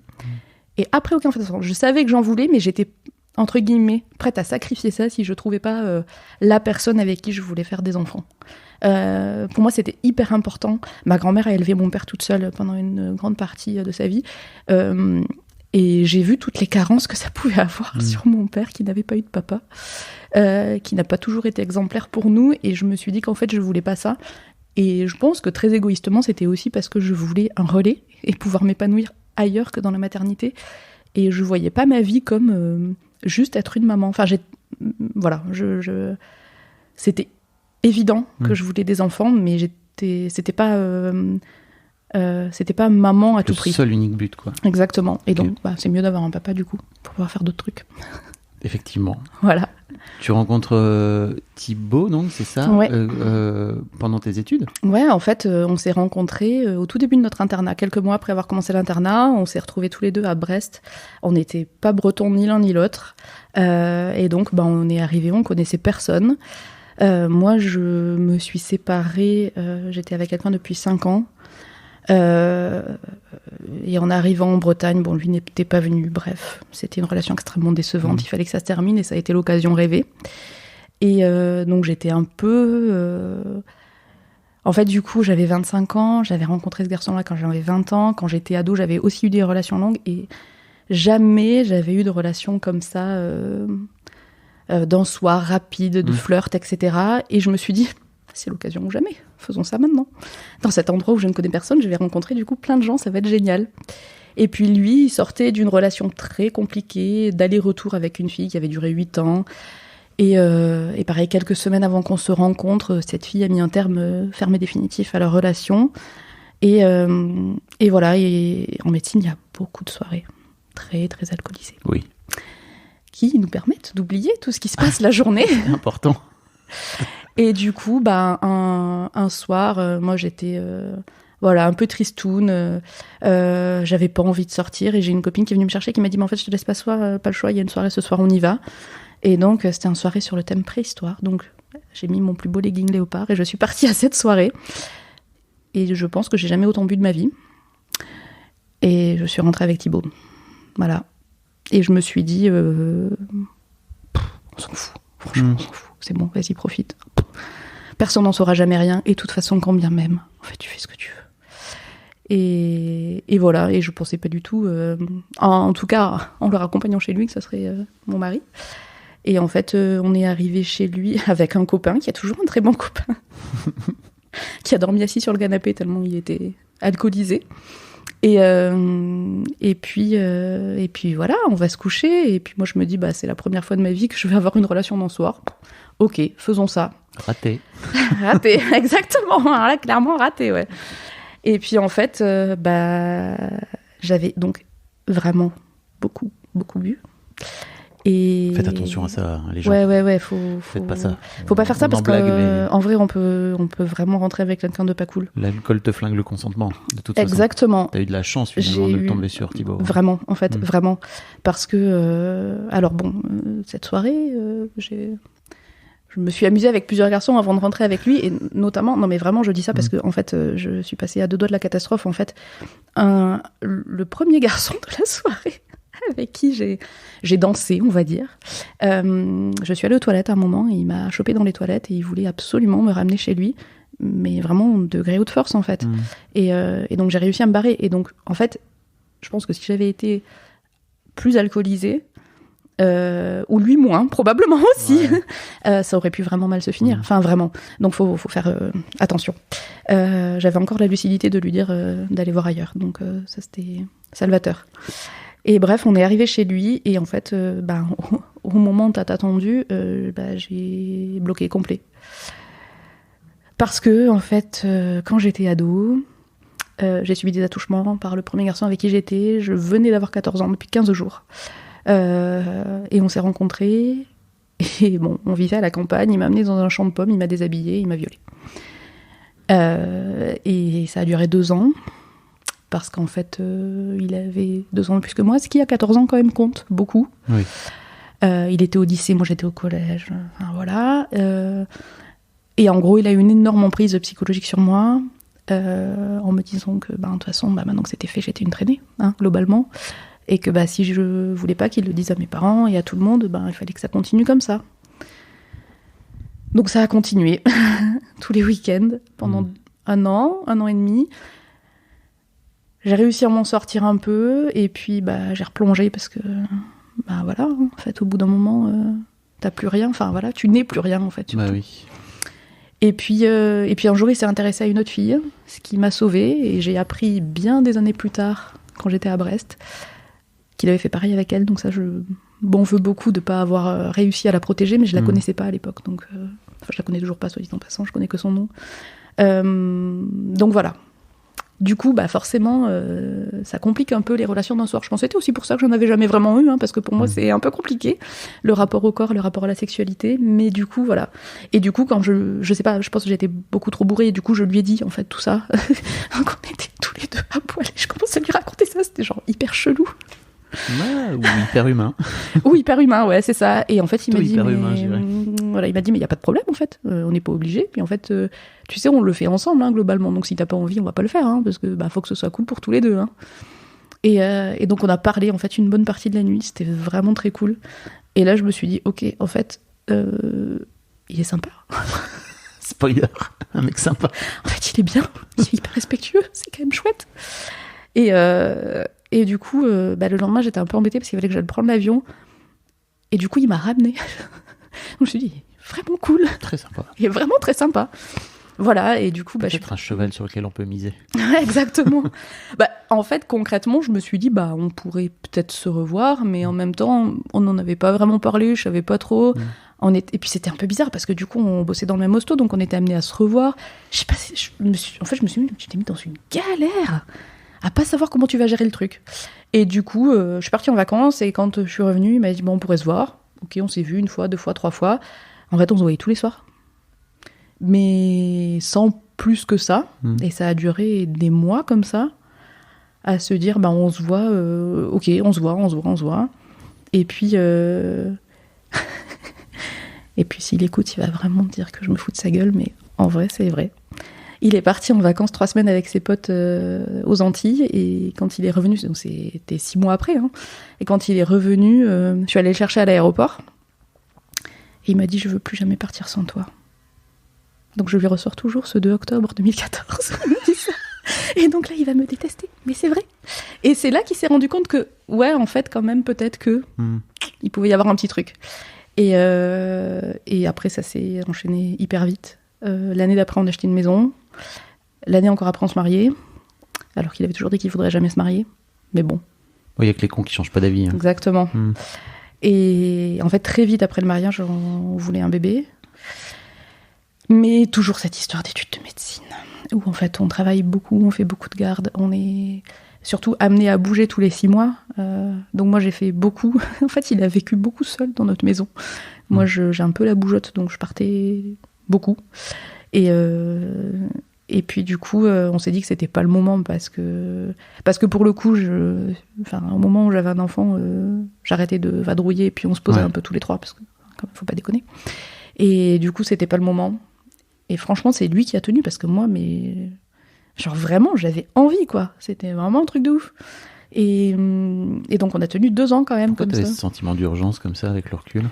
Et après aucun fait d'enfant. Je savais que j'en voulais, mais j'étais, entre guillemets, prête à sacrifier ça si je trouvais pas la personne avec qui je voulais faire des enfants. Pour moi, c'était hyper important. Ma grand-mère a élevé mon père toute seule pendant une grande partie de sa vie. Et j'ai vu toutes les carences que ça pouvait avoir sur mon père, qui n'avait pas eu de papa, qui n'a pas toujours été exemplaire pour nous. Et je me suis dit qu'en fait, je voulais pas ça. Et je pense que très égoïstement, c'était aussi parce que je voulais un relais et pouvoir m'épanouir ailleurs que dans la maternité. Et je voyais pas ma vie comme juste être une maman. Enfin, c'était évident que je voulais des enfants, mais c'était pas maman à tout prix. Le seul unique but, quoi. Exactement. Et donc, c'est mieux d'avoir un papa, du coup, pour pouvoir faire d'autres trucs. Effectivement. Voilà. Tu rencontres Thibaut, donc, c'est ça, pendant tes études? Ouais, en fait, on s'est rencontrés au tout début de notre internat. Quelques mois après avoir commencé l'internat, on s'est retrouvés tous les deux à Brest. On n'était pas bretons ni l'un ni l'autre. Et donc, on est arrivés, on connaissait personne. Moi, je me suis séparée, j'étais avec quelqu'un depuis 5 ans. Et en arrivant en Bretagne, lui n'était pas venu, bref, c'était une relation extrêmement décevante, il fallait que ça se termine et ça a été l'occasion rêvée. Et donc j'étais un peu... En fait, du coup, j'avais 25 ans, j'avais rencontré ce garçon-là quand j'avais 20 ans, quand j'étais ado, j'avais aussi eu des relations longues et jamais j'avais eu de relations comme ça, d'un soir rapide, de flirt, etc. Et je me suis dit... c'est l'occasion ou jamais, faisons ça maintenant. Dans cet endroit où je ne connais personne, je vais rencontrer du coup plein de gens, ça va être génial. Et puis lui, il sortait d'une relation très compliquée, d'aller-retour avec une fille qui avait duré 8 ans. Et pareil, quelques semaines avant qu'on se rencontre, cette fille a mis un terme ferme et définitif à leur relation. Et voilà, et en médecine, il y a beaucoup de soirées très, très alcoolisées. Oui. Qui nous permettent d'oublier tout ce qui se passe la journée. C'est important. Et du coup, un soir, moi j'étais un peu tristoune, j'avais pas envie de sortir et j'ai une copine qui est venue me chercher qui m'a dit mais en fait je te laisse pas le choix, il y a une soirée ce soir, on y va. Et donc c'était une soirée sur le thème préhistoire, donc J'ai mis mon plus beau legging léopard et je suis partie à cette soirée. Et je pense que j'ai jamais autant bu de ma vie. Et je suis rentrée avec Thibaut. Voilà. Et je me suis dit, on s'en fout. Franchement, on s'en fout. C'est bon, vas-y, profite. Personne n'en saura jamais rien. Et de toute façon, quand bien même, en fait, tu fais ce que tu veux. Et voilà. Et je pensais pas du tout, en tout cas, en le raccompagnant chez lui, que ça serait mon mari. Et en fait, on est arrivé chez lui avec un copain, qui a toujours un très bon copain, qui a dormi assis sur le canapé tellement il était alcoolisé. Et puis voilà, on va se coucher. Et puis moi, je me dis, bah, c'est la première fois de ma vie que je vais avoir une relation d'un soir. Ok, faisons ça. Raté. Raté, exactement. Alors là, clairement raté, ouais. Et puis en fait, j'avais donc vraiment beaucoup bu. Et... Faites attention à ça, hein, les gens. Ouais, Faites pas ça. Faut pas faire ça parce blague, mais... qu'en vrai, on peut vraiment rentrer avec quelqu'un de pas cool. L'alcool te flingue le consentement, de toute façon. Exactement. T'as eu de la chance, finalement, de tomber sur Thibaut. Vraiment, en fait, vraiment. Parce que, cette soirée, je me suis amusée avec plusieurs garçons avant de rentrer avec lui, et notamment, non mais vraiment, je dis ça parce que, en fait, je suis passée à 2 doigts de la catastrophe. En fait, le premier garçon de la soirée avec qui j'ai dansé, on va dire. Je suis allée aux toilettes à un moment, et il m'a chopée dans les toilettes, et il voulait absolument me ramener chez lui, mais vraiment de gré ou de force, en fait. Et donc, j'ai réussi à me barrer. Et donc, en fait, je pense que si j'avais été plus alcoolisée, ou lui moins, probablement aussi, ça aurait pu vraiment mal se finir. Enfin, vraiment. Donc, faut faire attention. J'avais encore la lucidité de lui dire d'aller voir ailleurs. Donc, ça, c'était salvateur. Et bref, on est arrivé chez lui, et en fait, au moment où t'as attendu, j'ai bloqué complet. Parce que, en fait, quand j'étais ado, j'ai subi des attouchements par le premier garçon avec qui j'étais. Je venais d'avoir 14 ans depuis 15 jours. Et on s'est rencontrés, et bon, on vivait à la campagne, il m'a amené dans un champ de pommes, il m'a déshabillée, il m'a violée. Et ça a duré 2 ans. Parce qu'en fait, il avait 2 ans de plus que moi, ce qui à 14 ans quand même compte beaucoup. Oui. Il était au lycée, moi j'étais au collège, enfin voilà. Et en gros, il a eu une énorme emprise psychologique sur moi, en me disant que de toute façon, maintenant que c'était fait, j'étais une traînée, globalement. Et que si je voulais pas qu'il le dise à mes parents et à tout le monde, il fallait que ça continue comme ça. Donc ça a continué, tous les week-ends, pendant 1 an et demi. J'ai réussi à m'en sortir un peu, et puis j'ai replongé parce que, voilà, en fait, au bout d'un moment, t'as plus rien, enfin voilà, tu n'es plus rien, en fait. Oui. Et puis un jour, il s'est intéressé à une autre fille, ce qui m'a sauvée, et j'ai appris bien des années plus tard, quand j'étais à Brest, qu'il avait fait pareil avec elle, donc ça, je m'en veux beaucoup de pas avoir réussi à la protéger, mais je la connaissais pas à l'époque, donc, je la connais toujours pas, soit dit en passant, je connais que son nom. Donc voilà. Du coup, forcément, ça complique un peu les relations d'un soir. Je pense que c'était aussi pour ça que j'en avais jamais vraiment eu, parce que pour moi, c'est un peu compliqué, le rapport au corps, le rapport à la sexualité. Mais du coup, voilà. Et du coup, quand je sais pas, je pense que j'étais beaucoup trop bourrée, et du coup, je lui ai dit, en fait, tout ça. Quand on était tous les 2 à poil, et je commençais à lui raconter ça, c'était genre hyper chelou. Ou hyper humain. Ou hyper humain, ouais, c'est ça. Et en fait, il m'a dit, humain, il m'a dit, mais il n'y a pas de problème, en fait. On n'est pas obligé. Puis en fait, tu sais, on le fait ensemble, globalement. Donc si t'as pas envie, on va pas le faire, parce que faut que ce soit cool pour tous les 2. Et donc on a parlé, en fait, une bonne partie de la nuit. C'était vraiment très cool. Et là, je me suis dit, ok, en fait, il est sympa. Spoiler, un mec sympa. En fait, il est bien. Il est hyper respectueux. C'est quand même chouette. Et du coup, le lendemain, j'étais un peu embêtée parce qu'il fallait que j'aille prendre l'avion. Et du coup, il m'a ramenée. Donc, je me suis dit, vraiment cool. Très sympa. Il est vraiment très sympa. Voilà, et du coup... Peut-être un cheval sur lequel on peut miser. Ouais, exactement. En fait, concrètement, je me suis dit, on pourrait peut-être se revoir, mais en même temps, on n'en avait pas vraiment parlé, je savais pas trop. Et puis, c'était un peu bizarre, parce que du coup, on bossait dans le même hosto, donc on était amenés à se revoir. Je sais pas, je me suis mis dans une galère à pas savoir comment tu vas gérer le truc. Et du coup, je suis partie en vacances, et quand je suis revenue, il m'a dit, on pourrait se voir. Ok, on s'est vu 1 fois, 2 fois, 3 fois. En fait, on se voyait tous les soirs. Mais sans plus que ça. Et ça a duré des mois comme ça, à se dire, on se voit, ok, on se voit. Et puis, Et puis s'il écoute, il va vraiment dire que je me fous de sa gueule, mais en vrai, c'est vrai. Il est parti en vacances 3 semaines avec ses potes aux Antilles, et quand il est revenu, donc c'était 6 mois après, hein, et quand il est revenu, je suis allée le chercher à l'aéroport, et il m'a dit « Je veux plus jamais partir sans toi ». Donc je lui ressors toujours ce 2 octobre 2014, il me dit ça. Et donc là, il va me détester, mais c'est vrai. Et c'est là qu'il s'est rendu compte que, ouais, en fait, quand même, peut-être que il pouvait y avoir un petit truc. Et après, ça s'est enchaîné hyper vite. L'année d'après, on a acheté une maison. L'année encore après, on se mariait. Alors qu'il avait toujours dit qu'il ne faudrait jamais se marier. Mais bon. Il n'y a que les cons qui ne changent pas d'avis. Hein. Exactement. Et en fait, très vite après le mariage, on voulait un bébé. Mais toujours cette histoire d'études de médecine, où en fait, on travaille beaucoup, on fait beaucoup de garde. On est surtout amené à bouger tous les 6 mois. Donc moi, j'ai fait beaucoup. En fait, il a vécu beaucoup seul dans notre maison. Moi, j'ai un peu la bougeotte, donc je partais beaucoup. Et puis du coup, on s'est dit que c'était pas le moment parce que pour le coup, au moment où j'avais un enfant, j'arrêtais de vadrouiller et puis on se posait un peu tous les 3 parce que quand même, faut pas déconner. Et du coup, c'était pas le moment. Et franchement, c'est lui qui a tenu parce que moi, genre vraiment, j'avais envie quoi. C'était vraiment un truc de ouf. Et donc on a tenu 2 ans quand même. Pourquoi comme t'avais ça. ce sentiment d'urgence comme ça avec le recul?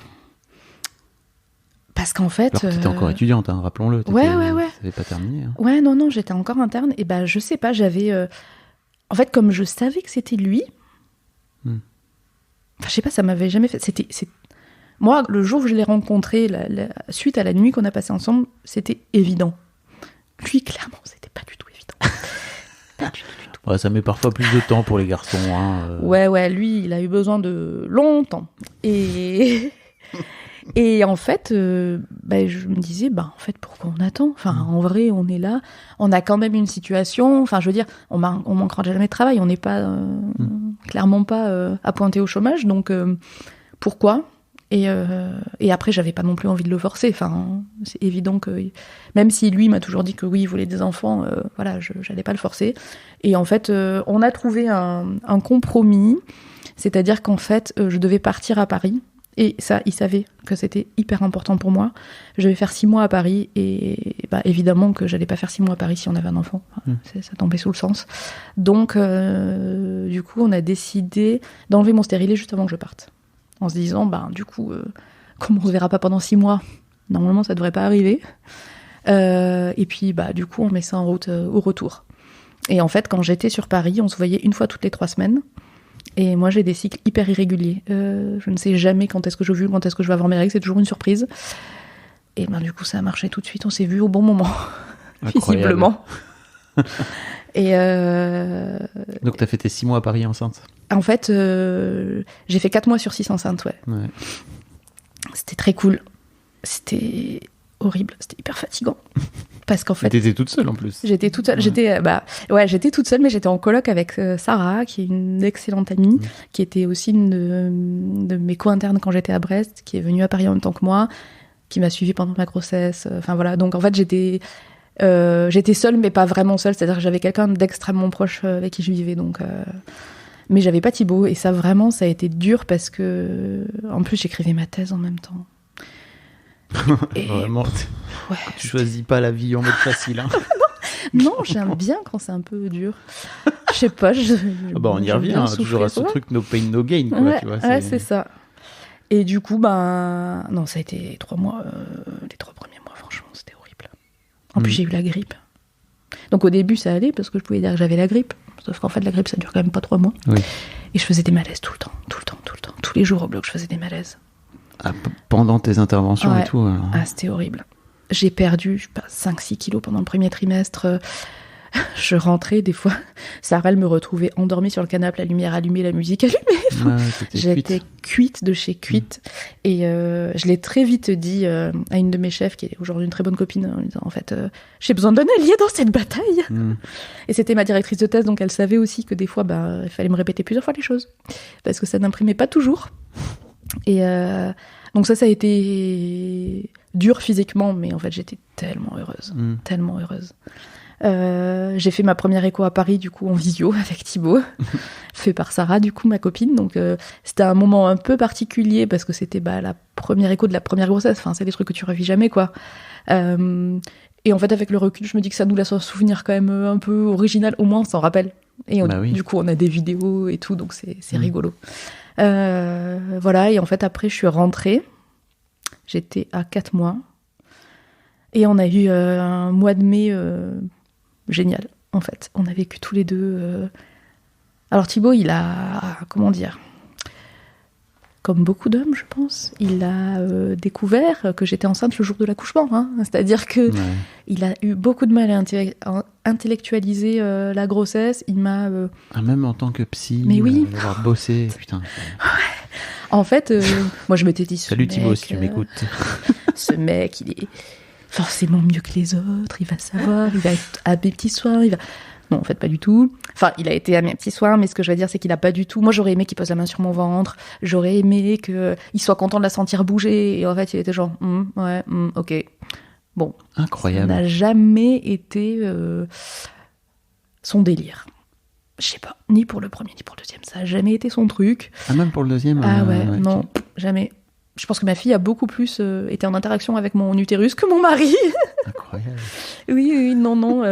Parce qu'en fait... Alors que t'étais encore étudiante, hein, rappelons-le. Ouais. T'avais pas terminé. Hein. Ouais, non, j'étais encore interne. Et je sais pas, j'avais... En fait, comme je savais que c'était lui... Enfin, je sais pas, ça m'avait jamais fait... Moi, le jour où je l'ai rencontré, suite à la nuit qu'on a passée ensemble, c'était évident. Lui, clairement, c'était pas du tout évident. Pas du tout. Ouais, ça met parfois plus de temps pour les garçons. Hein, Ouais, lui, il a eu besoin de longtemps. Et en fait, je me disais, en fait, pourquoi on attend ? Enfin, en vrai, on est là, on a quand même une situation. Enfin, je veux dire, on manquera jamais de travail. On n'est pas, clairement pas à pointer au chômage. Donc, pourquoi ? Et après, j'avais pas non plus envie de le forcer. Enfin, c'est évident que, même si lui m'a toujours dit que oui, il voulait des enfants, j'allais pas le forcer. Et en fait, on a trouvé un compromis. C'est-à-dire qu'en fait, je devais partir à Paris. Et ça, il savait que c'était hyper important pour moi. Je devais faire 6 mois à Paris et évidemment que j'allais pas faire 6 mois à Paris si on avait un enfant. Ça tombait sous le sens. Donc, du coup, on a décidé d'enlever mon stérilet juste avant que je parte. En se disant, du coup, comme on se verra pas pendant 6 mois, normalement, ça devrait pas arriver. Et puis, du coup, on met ça en route au retour. Et en fait, quand j'étais sur Paris, on se voyait 1 fois toutes les 3 semaines. Et moi, j'ai des cycles hyper irréguliers. Je ne sais jamais quand est-ce que je ovule, quand est-ce que je vais avoir mes règles. C'est toujours une surprise. Et du coup, ça a marché tout de suite. On s'est vus au bon moment, visiblement. Et donc, t'as fait tes 6 mois à Paris enceinte ? En fait, j'ai fait 4 mois sur 6 enceinte, ouais. C'était très cool. C'était horrible. C'était hyper fatigant. Parce qu'en fait... T'étais toute seule, en plus. J'étais toute seule. Ouais. J'étais toute seule, mais j'étais en coloc avec Sarah, qui est une excellente amie, qui était aussi une de mes co-internes quand j'étais à Brest, qui est venue à Paris en même temps que moi, qui m'a suivie pendant ma grossesse. Enfin, voilà. Donc, en fait, j'étais seule, mais pas vraiment seule. C'est-à-dire que j'avais quelqu'un d'extrêmement proche avec qui je vivais, donc... Mais j'avais pas Thibaut, et ça, vraiment, ça a été dur parce que... En plus, j'écrivais ma thèse en même temps. Et... Vraiment, tu choisis pas la vie en mode facile. Hein. Non, j'aime bien quand c'est un peu dur. Je sais pas. On y revient, toujours à ce truc no pain, no gain. Quoi, tu vois, c'est ça. Et du coup, non, ça a été 3 mois. Les 3 premiers mois, franchement, c'était horrible. En plus, j'ai eu la grippe. Donc au début, ça allait parce que je pouvais dire que j'avais la grippe. Sauf qu'en fait, la grippe, ça dure quand même pas 3 mois. Oui. Et je faisais des malaises tout le temps. Tous les jours au bloc, je faisais des malaises. Ah, pendant tes interventions et tout. Alors. Ah, c'était horrible. J'ai perdu 5-6 kilos pendant le premier trimestre. Je rentrais des fois. Sarah, elle me retrouvait endormie sur le canapé, la lumière allumée, la musique allumée. J'étais cuite de chez cuite. Et je l'ai très vite dit à une de mes chefs, qui est aujourd'hui une très bonne copine, en disant, en fait, j'ai besoin d'un allié dans cette bataille. Et c'était ma directrice de thèse, donc elle savait aussi que des fois, il fallait me répéter plusieurs fois les choses. Parce que ça n'imprimait pas toujours. Et donc ça a été dur physiquement, mais en fait, j'étais tellement heureuse. Tellement heureuse. J'ai fait ma première écho à Paris, du coup, en visio avec Thibaut, fait par Sarah, du coup, ma copine. Donc, c'était un moment un peu particulier parce que c'était la première écho de la première grossesse. Enfin, c'est des trucs que tu revis jamais, quoi. Et en fait, avec le recul, je me dis que ça nous laisse un souvenir quand même un peu original. Au moins, on s'en rappelle. Et du coup, on a des vidéos et tout, donc c'est rigolo. Voilà, et en fait, après, je suis rentrée. J'étais à 4 mois. Et on a eu un mois de mai génial, en fait. On a vécu tous les deux. Alors Thibaut, il a, comment dire, comme beaucoup d'hommes, je pense, il a découvert que j'étais enceinte le jour de l'accouchement. Hein. C'est-à-dire que il a eu beaucoup de mal à intellectualiser la grossesse. Il m'a... même en tant que psy, mais oui. avoir bossé, putain. En fait, moi je m'étais dit... Salut Thibaut, si tu m'écoutes. Ce mec, il est forcément mieux que les autres, il va savoir, il va être à mes petits soins, il va... Non, en fait, pas du tout. Enfin, il a été à mes petits soins, mais ce que je veux dire, c'est qu'il a pas du tout... Moi, j'aurais aimé qu'il pose la main sur mon ventre, j'aurais aimé qu'il soit content de la sentir bouger, et en fait, il était genre, ok. Bon. Incroyable. Ça n'a jamais été son délire. Je sais pas, ni pour le premier, ni pour le deuxième, ça a jamais été son truc. Ah, même pour le deuxième non, jamais. Je pense que ma fille a beaucoup plus été en interaction avec mon utérus que mon mari. Incroyable. Oui, non,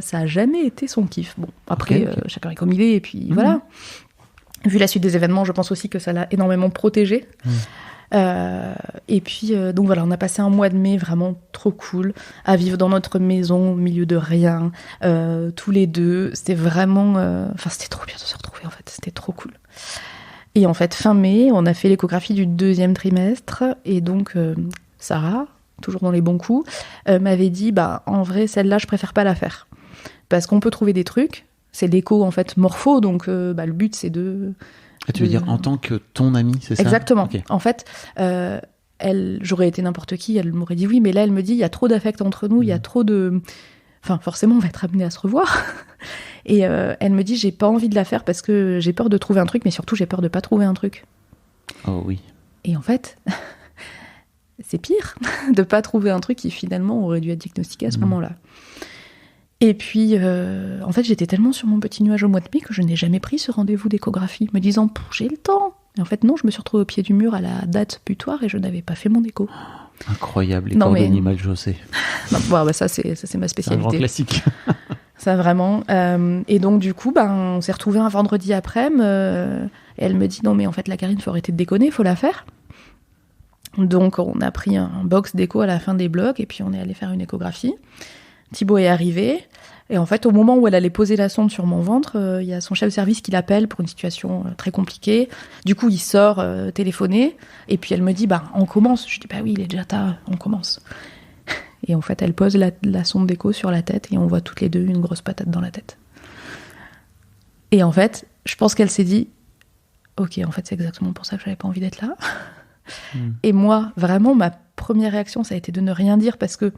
ça a jamais été son kiff. Bon, après, okay. Chacun est comme il est, et puis voilà. Vu la suite des événements, je pense aussi que ça l'a énormément protégé. Et puis, donc voilà, on a passé un mois de mai vraiment trop cool, à vivre dans notre maison, au milieu de rien, tous les deux. C'était vraiment... Enfin, c'était trop bien de se retrouver, en fait. C'était trop cool. Et en fait, fin mai, on a fait l'échographie du 2e trimestre. Et donc, Sarah, toujours dans les bons coups, m'avait dit, en vrai, celle-là, je préfère pas la faire. Parce qu'on peut trouver des trucs. C'est l'écho, en fait, morpho. Donc, le but, c'est de... Tu veux dire en tant que ton amie, c'est ça ? Exactement. Okay. En fait, j'aurais été n'importe qui, elle m'aurait dit oui, mais là, elle me dit, il y a trop d'affect entre nous, il y a trop de... Enfin, forcément, on va être amenés à se revoir. Et elle me dit, j'ai pas envie de la faire parce que j'ai peur de trouver un truc, mais surtout, j'ai peur de pas trouver un truc. Oh oui. Et en fait, c'est pire de pas trouver un truc qui, finalement, aurait dû être diagnostiqué à ce moment-là. Et puis, en fait, j'étais tellement sur mon petit nuage au mois de mai que je n'ai jamais pris ce rendez-vous d'échographie, me disant « j'ai le temps ». Et en fait, non, je me suis retrouvée au pied du mur à la date butoir et je n'avais pas fait mon écho. Incroyable, les cordonniers mal chaussés. Ça, c'est ma spécialité. C'est un grand classique. Ça, vraiment. Et donc, du coup, on s'est retrouvés un vendredi après-midi et elle me dit « non, mais en fait, la Karine, il faut arrêter de déconner, il faut la faire ». Donc, on a pris un box d'écho à la fin des blocs et puis on est allé faire une échographie. Thibaut est arrivé, et en fait, au moment où elle allait poser la sonde sur mon ventre, il y a son chef de service qui l'appelle pour une situation très compliquée. Du coup, il sort téléphoner, et puis elle me dit, on commence. Je dis, oui, il est déjà tard, on commence. Et en fait, elle pose la sonde d'écho sur la tête, et on voit toutes les deux une grosse patate dans la tête. Et en fait, je pense qu'elle s'est dit, ok, en fait, c'est exactement pour ça que j'avais pas envie d'être là. Et moi, vraiment, ma première réaction, ça a été de ne rien dire, parce que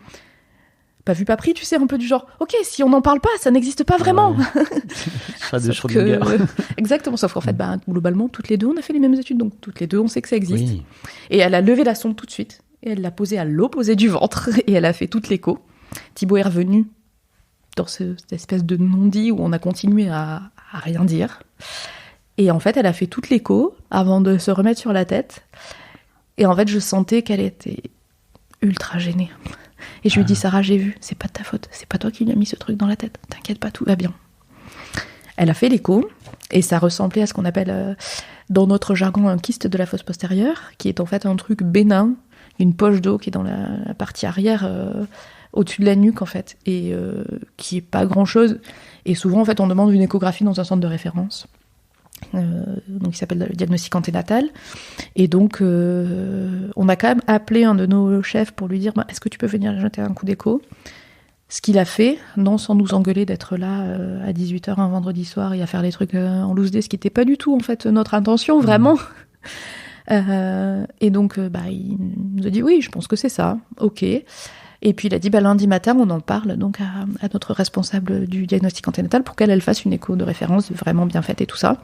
pas vu, pas pris, tu sais, un peu du genre, ok, si on n'en parle pas, ça n'existe pas vraiment. Pas de Schrödinger. Exactement, sauf qu'en fait, globalement, toutes les deux, on a fait les mêmes études, donc toutes les deux, on sait que ça existe. Oui. Et elle a levé la sonde tout de suite, et elle l'a posée à l'opposé du ventre, et elle a fait toute l'écho. Thibaut est revenu dans cette espèce de non-dit où on a continué à rien dire. Et en fait, elle a fait toute l'écho avant de se remettre sur la tête. Et en fait, je sentais qu'elle était ultra gênée. Et je lui dis, Sarah, j'ai vu, c'est pas de ta faute, c'est pas toi qui lui as mis ce truc dans la tête, t'inquiète pas, tout va bien. Elle a fait l'écho, et ça ressemblait à ce qu'on appelle, dans notre jargon, un kyste de la fosse postérieure, qui est en fait un truc bénin, une poche d'eau qui est dans la partie arrière, au-dessus de la nuque, en fait, et qui est pas grand-chose. Et souvent, en fait, on demande une échographie dans un centre de référence. Donc il s'appelle le diagnostic anténatal, et donc on a quand même appelé un de nos chefs pour lui dire est-ce que tu peux venir jeter un coup d'écho, ce qu'il a fait, non sans nous engueuler d'être là à 18h un vendredi soir et à faire les trucs en loose day, ce qui n'était pas du tout en fait notre intention vraiment. Et donc il nous a dit oui, je pense que c'est ça, ok. Et puis il a dit lundi matin on en parle donc à notre responsable du diagnostic anténatal pour qu'elle fasse une écho de référence vraiment bien faite et tout ça.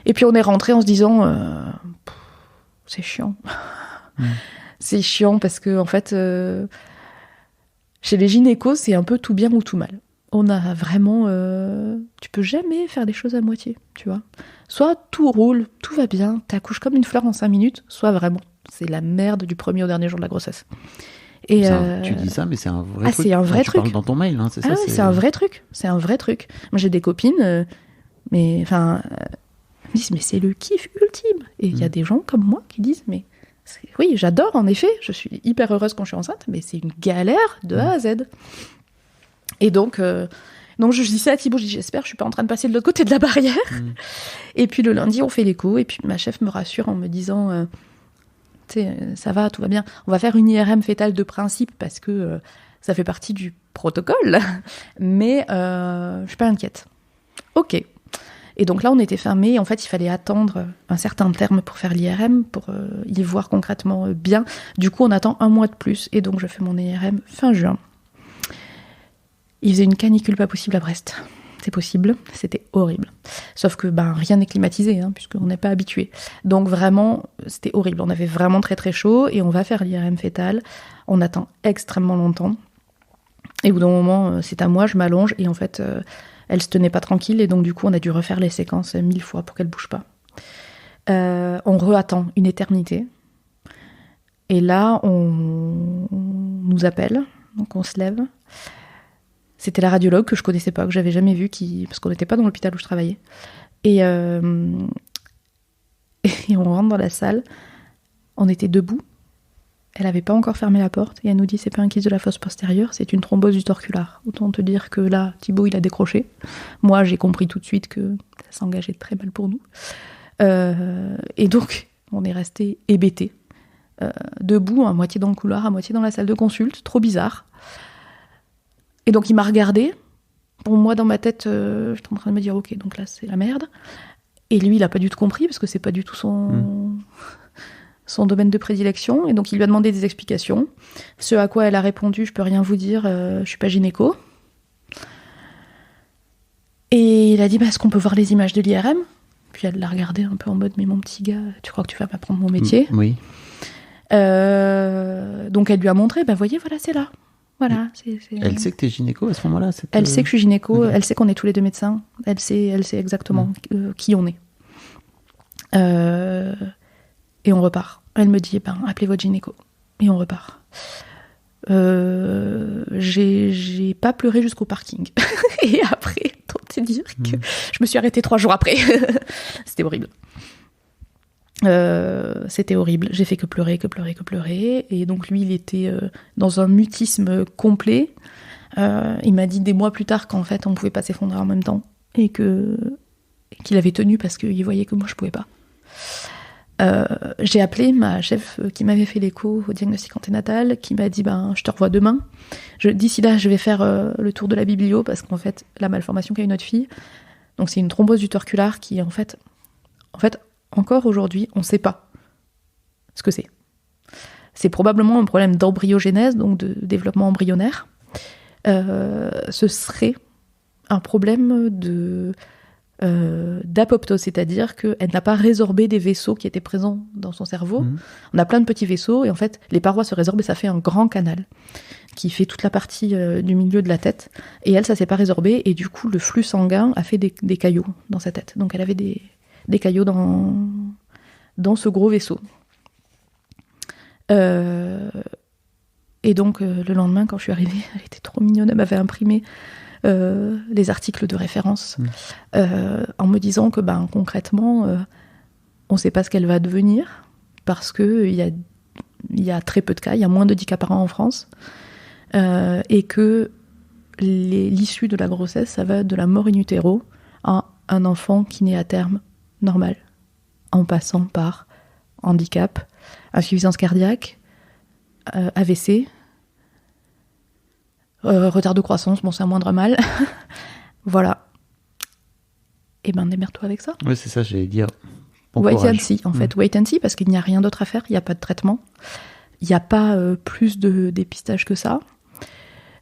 Et puis on est rentré en se disant c'est chiant. C'est chiant parce que en fait chez les gynécos c'est un peu tout bien ou tout mal. on a vraiment... tu peux jamais faire les choses à moitié, tu vois. Soit tout roule, tout va bien, t'accouches comme une fleur en 5 minutes, soit vraiment, c'est la merde du premier au dernier jour de la grossesse. Et tu dis ça, mais c'est un vrai truc. C'est un vrai truc. Tu parles dans ton mail, hein, c'est ça. Ouais, c'est un vrai truc. C'est un vrai truc. Moi, j'ai des copines, mais enfin, me disent mais c'est le kiff ultime. Et il y a des gens comme moi qui disent mais oui, j'adore en effet. Je suis hyper heureuse quand je suis enceinte, mais c'est une galère de A à Z. Et donc je dis ça à Thibaut, je dis j'espère que je suis pas en train de passer de l'autre côté de la barrière. Et puis le lundi, on fait l'écho, et puis ma chef me rassure en me disant tu sais, ça va, tout va bien. On va faire une IRM fétale de principe parce que ça fait partie du protocole, mais je suis pas inquiète. Ok. Et donc là, on était fermés. En fait, il fallait attendre un certain terme pour faire l'IRM, pour y voir concrètement bien. Du coup, on attend 1 mois de plus. Et donc, je fais mon IRM fin juin. Il faisait une canicule pas possible à Brest. C'est possible, c'était horrible. Sauf que rien n'est climatisé, puisqu'on n'est pas habitué. Donc vraiment, c'était horrible. On avait vraiment très très chaud et on va faire l'IRM fétale. On attend extrêmement longtemps. Et au bout d'un moment, c'est à moi, je m'allonge et en fait, elle se tenait pas tranquille et donc du coup, on a dû refaire les séquences 1000 fois pour qu'elle bouge pas. On re-attend une éternité. Et là, on nous appelle, donc on se lève. C'était la radiologue que je connaissais pas, que j'avais jamais vue, parce qu'on n'était pas dans l'hôpital où je travaillais. Et on rentre dans la salle, on était debout, elle avait pas encore fermé la porte, et elle nous dit c'est pas un kyste de la fosse postérieure, c'est une thrombose du torculaire. Autant te dire que là, Thibaut, il a décroché. Moi, j'ai compris tout de suite que ça s'engageait très mal pour nous. Et donc, on est restés hébétés, debout, à moitié dans le couloir, à moitié dans la salle de consulte, trop bizarre. Et donc il m'a regardé. Pour moi, dans ma tête, j'étais en train de me dire ok, donc là c'est la merde. Et lui, il a pas du tout compris parce que c'est pas du tout son domaine de prédilection. Et donc il lui a demandé des explications. Ce à quoi elle a répondu, je peux rien vous dire, je suis pas gynéco. Et il a dit est-ce qu'on peut voir les images de l'IRM ? Puis elle l'a regardé un peu en mode mais mon petit gars, tu crois que tu vas m'apprendre mon métier ? Oui. Donc elle lui a montré, voyez, voilà, c'est là. Voilà, Elle sait que t'es gynéco à ce moment-là. Elle sait que je suis gynéco, elle sait qu'on est tous les deux médecins, elle sait exactement qui on est. Et on repart. Elle me dit, appelez votre gynéco. Et on repart. J'ai pas pleuré jusqu'au parking. Et après, tant te dire que je me suis arrêtée 3 jours après. C'était horrible. C'était horrible, j'ai fait que pleurer, et donc lui il était dans un mutisme complet. Il m'a dit des mois plus tard qu'en fait on pouvait pas s'effondrer en même temps et qu'il avait tenu parce qu'il voyait que moi je pouvais pas. J'ai appelé ma chef qui m'avait fait l'écho au diagnostic anténatal, qui m'a dit je te revois demain. D'ici là je vais faire le tour de la biblio parce qu'en fait la malformation qu'a eu notre fille, donc c'est une thrombose du torculaire qui en fait encore aujourd'hui, on ne sait pas ce que c'est. C'est probablement un problème d'embryogénèse, donc de développement embryonnaire. Ce serait un problème d'apoptose, c'est-à-dire qu'elle n'a pas résorbé des vaisseaux qui étaient présents dans son cerveau. On a plein de petits vaisseaux, et en fait, les parois se résorbent et ça fait un grand canal qui fait toute la partie du milieu de la tête. Et elle, ça ne s'est pas résorbé, et du coup, le flux sanguin a fait des caillots dans sa tête. Donc elle avait des caillots dans ce gros vaisseau. Et donc, le lendemain, quand je suis arrivée, elle était trop mignonne, elle m'avait imprimé les articles de référence en me disant que concrètement, on ne sait pas ce qu'elle va devenir parce qu'il y a très peu de cas, il y a moins de 10 cas par an en France, et que l'issue de la grossesse, ça va de la mort in utero à un enfant qui naît à terme normal, en passant par handicap, insuffisance cardiaque, AVC, retard de croissance, c'est un moindre mal. Voilà. Et démerde-toi avec ça. Oui, c'est ça, j'allais dire. Bon wait courage. and see, en fait. Wait and see, parce qu'il n'y a rien d'autre à faire, il n'y a pas de traitement. Il n'y a pas plus de dépistage que ça.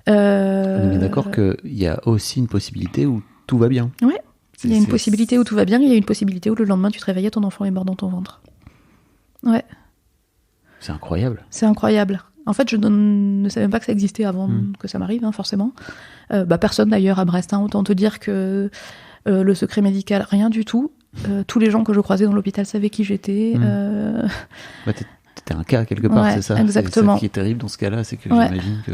On est bien d'accord qu'il y a aussi une possibilité où tout va bien. Ouais. Il y a une possibilité où tout va bien, il y a une possibilité où le lendemain tu te réveilles et ton enfant est mort dans ton ventre. Ouais. C'est incroyable. C'est incroyable. En fait, je ne savais même pas que ça existait avant que ça m'arrive, forcément. Personne d'ailleurs à Brest, autant te dire que le secret médical, rien du tout. Tous les gens que je croisais dans l'hôpital savaient qui j'étais. T'étais un cas quelque part, c'est ça? Exactement. C'est ce qui est terrible dans ce cas-là, c'est que j'imagine que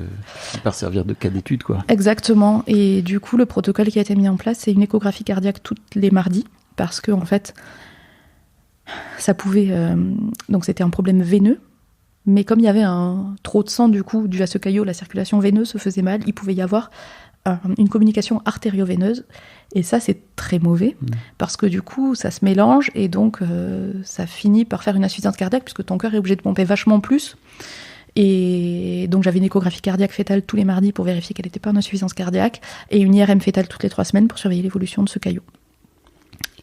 ça peut servir de cas d'étude, quoi. Exactement. Et du coup, le protocole qui a été mis en place, c'est une échographie cardiaque tous les mardis, parce que en fait, ça pouvait. Donc, c'était un problème veineux. Mais comme il y avait trop de sang, du coup, dû à ce caillot, la circulation veineuse se faisait mal, il pouvait y avoir une communication artério-veineuse. Et ça, c'est très mauvais, parce que du coup, ça se mélange, et donc ça finit par faire une insuffisance cardiaque, puisque ton cœur est obligé de pomper vachement plus. Et donc, j'avais une échographie cardiaque fétale tous les mardis pour vérifier qu'elle n'était pas en insuffisance cardiaque, et une IRM fétale toutes les 3 semaines pour surveiller l'évolution de ce caillot.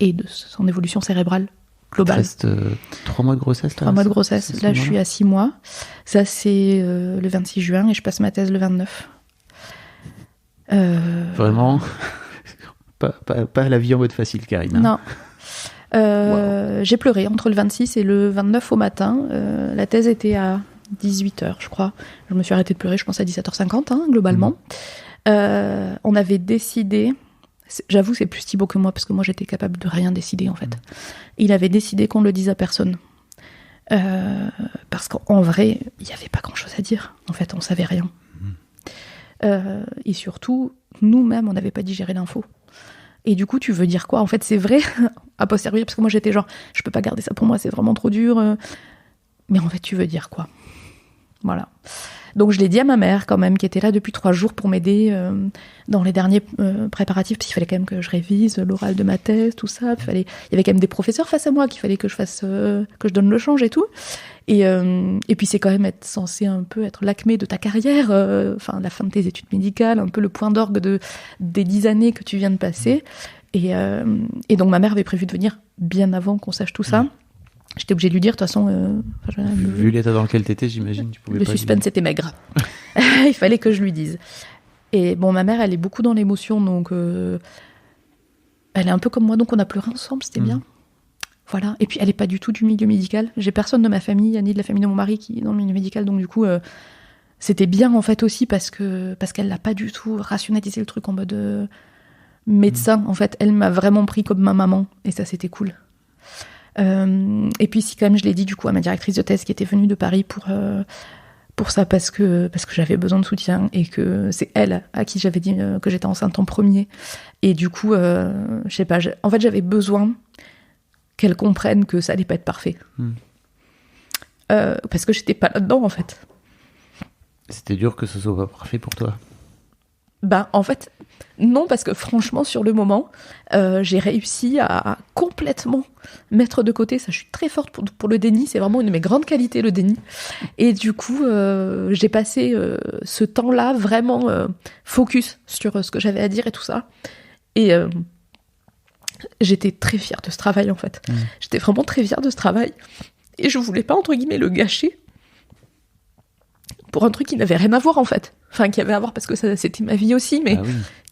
Et de son évolution cérébrale globale. Il te reste 3 mois de grossesse, là? 3 mois de grossesse. Là, je suis à 6 mois. Ça, c'est le 26 juin, et je passe ma thèse le 29. Vraiment pas la vie en mode facile, Karine. Non. J'ai pleuré entre le 26 et le 29 au matin. La thèse était à 18h, je crois. Je me suis arrêtée de pleurer, je pense, à 17h50, globalement. On avait décidé... J'avoue, c'est plus Thibaut que moi, parce que moi, j'étais capable de rien décider, en fait. Il avait décidé qu'on ne le dise à personne. Parce qu'en vrai, il n'y avait pas grand-chose à dire. En fait, on ne savait rien. Et surtout, nous-mêmes, on n'avait pas digéré l'info. Et du coup, tu veux dire quoi? En fait, c'est vrai, a posteriori, parce que moi, j'étais genre, je peux pas garder ça pour moi, c'est vraiment trop dur. Mais en fait, tu veux dire quoi? Voilà. Donc, je l'ai dit à ma mère, quand même, qui était là depuis 3 jours pour m'aider dans les derniers préparatifs, parce qu'il fallait quand même que je révise l'oral de ma thèse, tout ça. Il y avait quand même des professeurs face à moi qu'il fallait que je fasse, que je donne le change et tout. Et puis, c'est quand même censé un peu être l'acmé de ta carrière, la fin de tes études médicales, un peu le point d'orgue des 10 années que tu viens de passer. Et donc, ma mère avait prévu de venir bien avant qu'on sache tout ça. J'étais obligée de lui dire, de toute façon... vu l'état dans lequel t'étais, j'imagine, tu pouvais le pas... Le suspense était maigre. Il fallait que je lui dise. Et bon, ma mère, elle est beaucoup dans l'émotion, donc... elle est un peu comme moi, donc on a pleuré ensemble, c'était bien. Voilà. Et puis, elle est pas du tout du milieu médical. J'ai personne de ma famille, ni de la famille de mon mari qui est dans le milieu médical, donc du coup, c'était bien, en fait, aussi, parce qu'elle l'a pas du tout rationalisé le truc en mode médecin. En fait, elle m'a vraiment pris comme ma maman, et ça, c'était cool. Et puis si quand même je l'ai dit du coup à ma directrice de thèse qui était venue de Paris pour ça parce que j'avais besoin de soutien et que c'est elle à qui j'avais dit que j'étais enceinte en premier et du coup je sais pas, en fait j'avais besoin qu'elle comprenne que ça allait pas être parfait parce que j'étais pas là-dedans en fait. C'était dur que ce soit pas parfait pour toi? En fait, non, parce que franchement, sur le moment, j'ai réussi à complètement mettre de côté. Ça, je suis très forte pour le déni. C'est vraiment une de mes grandes qualités, le déni. Et du coup, j'ai passé ce temps-là vraiment focus sur ce que j'avais à dire et tout ça. Et j'étais très fière de ce travail, en fait. J'étais vraiment très fière de ce travail. Et je voulais pas, entre guillemets, le gâcher pour un truc qui n'avait rien à voir, en fait. Enfin, qui avait à voir parce que ça, c'était ma vie aussi, mais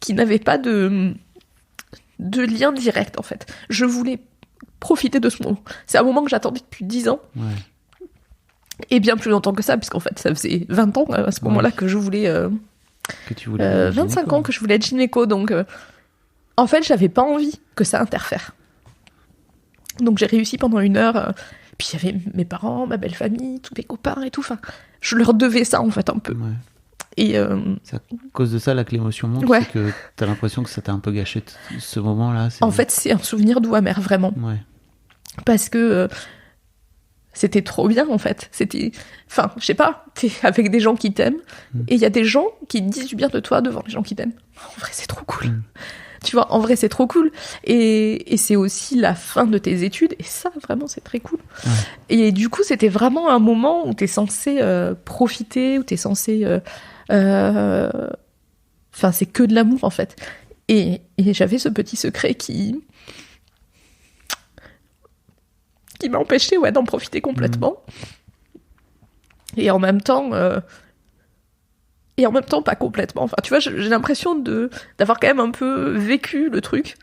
qui n'avait pas de lien direct, en fait. Je voulais profiter de ce moment. C'est un moment que j'attendais depuis 10 ans. Et bien plus longtemps que ça, puisqu'en fait, ça faisait 20 ans à ce moment-là que je voulais... que tu voulais 25 ans que je voulais être gynéco, donc... en fait, j'avais pas envie que ça interfère. Donc j'ai réussi pendant 1 heure... Puis il y avait mes parents, ma belle famille, tous mes copains et tout. Enfin, je leur devais ça, en fait, un peu. Et c'est à cause de ça là que l'émotion monte, c'est que t'as l'impression que ça t'a un peu gâché ce moment-là. En fait, c'est un souvenir doux amer, vraiment. Parce que c'était trop bien, en fait. C'était... Enfin, je sais pas, t'es avec des gens qui t'aiment, et il y a des gens qui disent du bien de toi devant les gens qui t'aiment. En vrai, c'est trop cool. Tu vois, en vrai, c'est trop cool. Et c'est aussi la fin de tes études. Et ça, vraiment, c'est très cool. Et du coup, c'était vraiment un moment où t'es censé profiter, où t'es censé... Enfin, c'est que de l'amour, en fait. Et j'avais ce petit secret qui m'a empêché d'en profiter complètement. Et en même temps... pas complètement. Enfin, tu vois, j'ai l'impression d'avoir quand même un peu vécu le truc.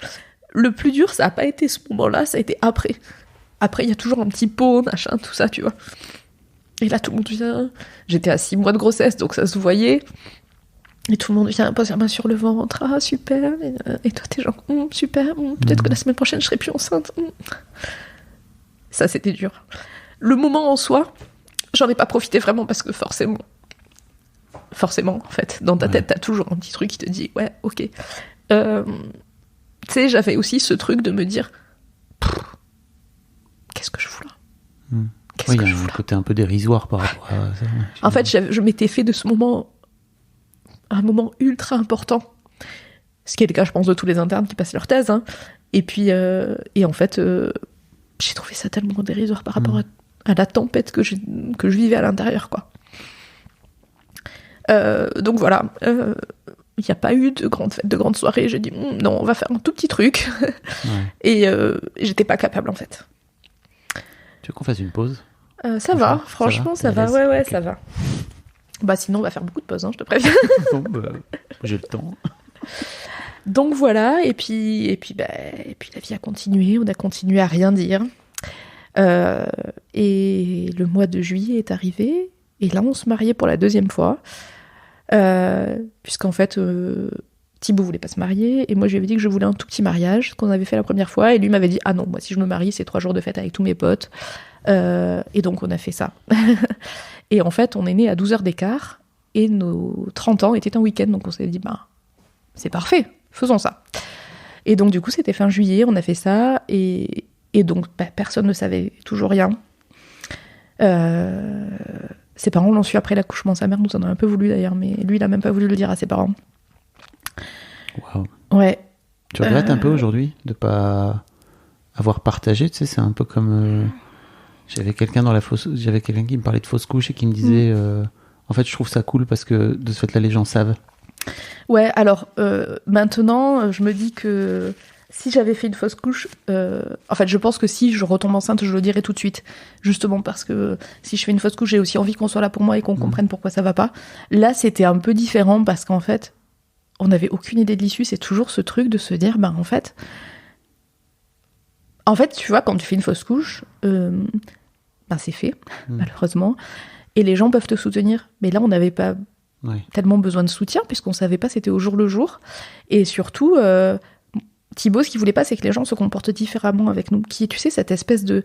Le plus dur, ça n'a pas été ce moment-là, ça a été après. Après, il y a toujours un petit pot, machin, tout ça, tu vois. Et là, tout le monde vient. J'étais à 6 mois de grossesse, donc ça se voyait. Et tout le monde vient poser la main sur le ventre. Ah, super. Et toi, t'es genre, super. Peut-être que la semaine prochaine, je serai plus enceinte. Ça, c'était dur. Le moment en soi, j'en ai pas profité vraiment parce que forcément, en fait, dans ta tête, t'as toujours un petit truc qui te dit, ouais, ok. Tu sais, j'avais aussi ce truc de me dire, qu'est-ce que je fous là ? Oui, il y a un côté un peu dérisoire par rapport à ça. En fait, je m'étais fait de ce moment un moment ultra important. Ce qui est le cas, je pense, de tous les internes qui passent leur thèse. Hein. Et puis, et en fait, j'ai trouvé ça tellement dérisoire par rapport à la tempête que je vivais à l'intérieur, quoi. Donc voilà, il n'y a pas eu de grande fête, de grande soirée. J'ai dit, non, on va faire un tout petit truc. Et j'étais pas capable, en fait. Tu veux qu'on fasse une pause ? Ça va, franchement, ça va. Ouais, okay. Ça va. Bah sinon, on va faire beaucoup de pauses, hein, je te préviens. Bon, j'ai le temps. Donc voilà, et puis la vie a continué, on a continué à rien dire. Et le mois de juillet est arrivé, et là, on se mariait pour la 2e fois. Puisqu'en fait, Thibaut voulait pas se marier, et moi, je lui avais dit que je voulais un tout petit mariage, ce qu'on avait fait la première fois, et lui m'avait dit « Ah non, moi, si je me marie, c'est 3 jours de fête avec tous mes potes. » Et donc, on a fait ça. Et en fait, on est nés à 12 heures d'écart, et nos 30 ans étaient un week-end, donc on s'est dit, c'est parfait, faisons ça. Et donc, du coup, c'était fin juillet, on a fait ça, et donc, personne ne savait toujours rien. Ses parents l'ont su après l'accouchement, sa mère nous en a un peu voulu d'ailleurs, mais lui, il a même pas voulu le dire à ses parents. Waouh. Ouais. Tu regrettes un peu aujourd'hui de pas avoir partagé, tu sais, c'est un peu comme... J'avais quelqu'un qui me parlait de fausse couche et qui me disait en fait je trouve ça cool parce que de ce fait là les gens savent. Ouais, alors maintenant je me dis que si j'avais fait une fausse couche, en fait je pense que si je retombe enceinte je le dirais tout de suite, justement parce que si je fais une fausse couche j'ai aussi envie qu'on soit là pour moi et qu'on comprenne pourquoi ça va pas. Là c'était un peu différent parce qu'en fait on n'avait aucune idée de l'issue, c'est toujours ce truc de se dire en fait tu vois quand tu fais une fausse couche c'est fait, malheureusement. Et les gens peuvent te soutenir. Mais là, on n'avait pas tellement besoin de soutien, puisqu'on ne savait pas, c'était au jour le jour. Et surtout, Thibaut, ce qu'il voulait pas, c'est que les gens se comportent différemment avec nous. Qui est, tu sais, cette espèce de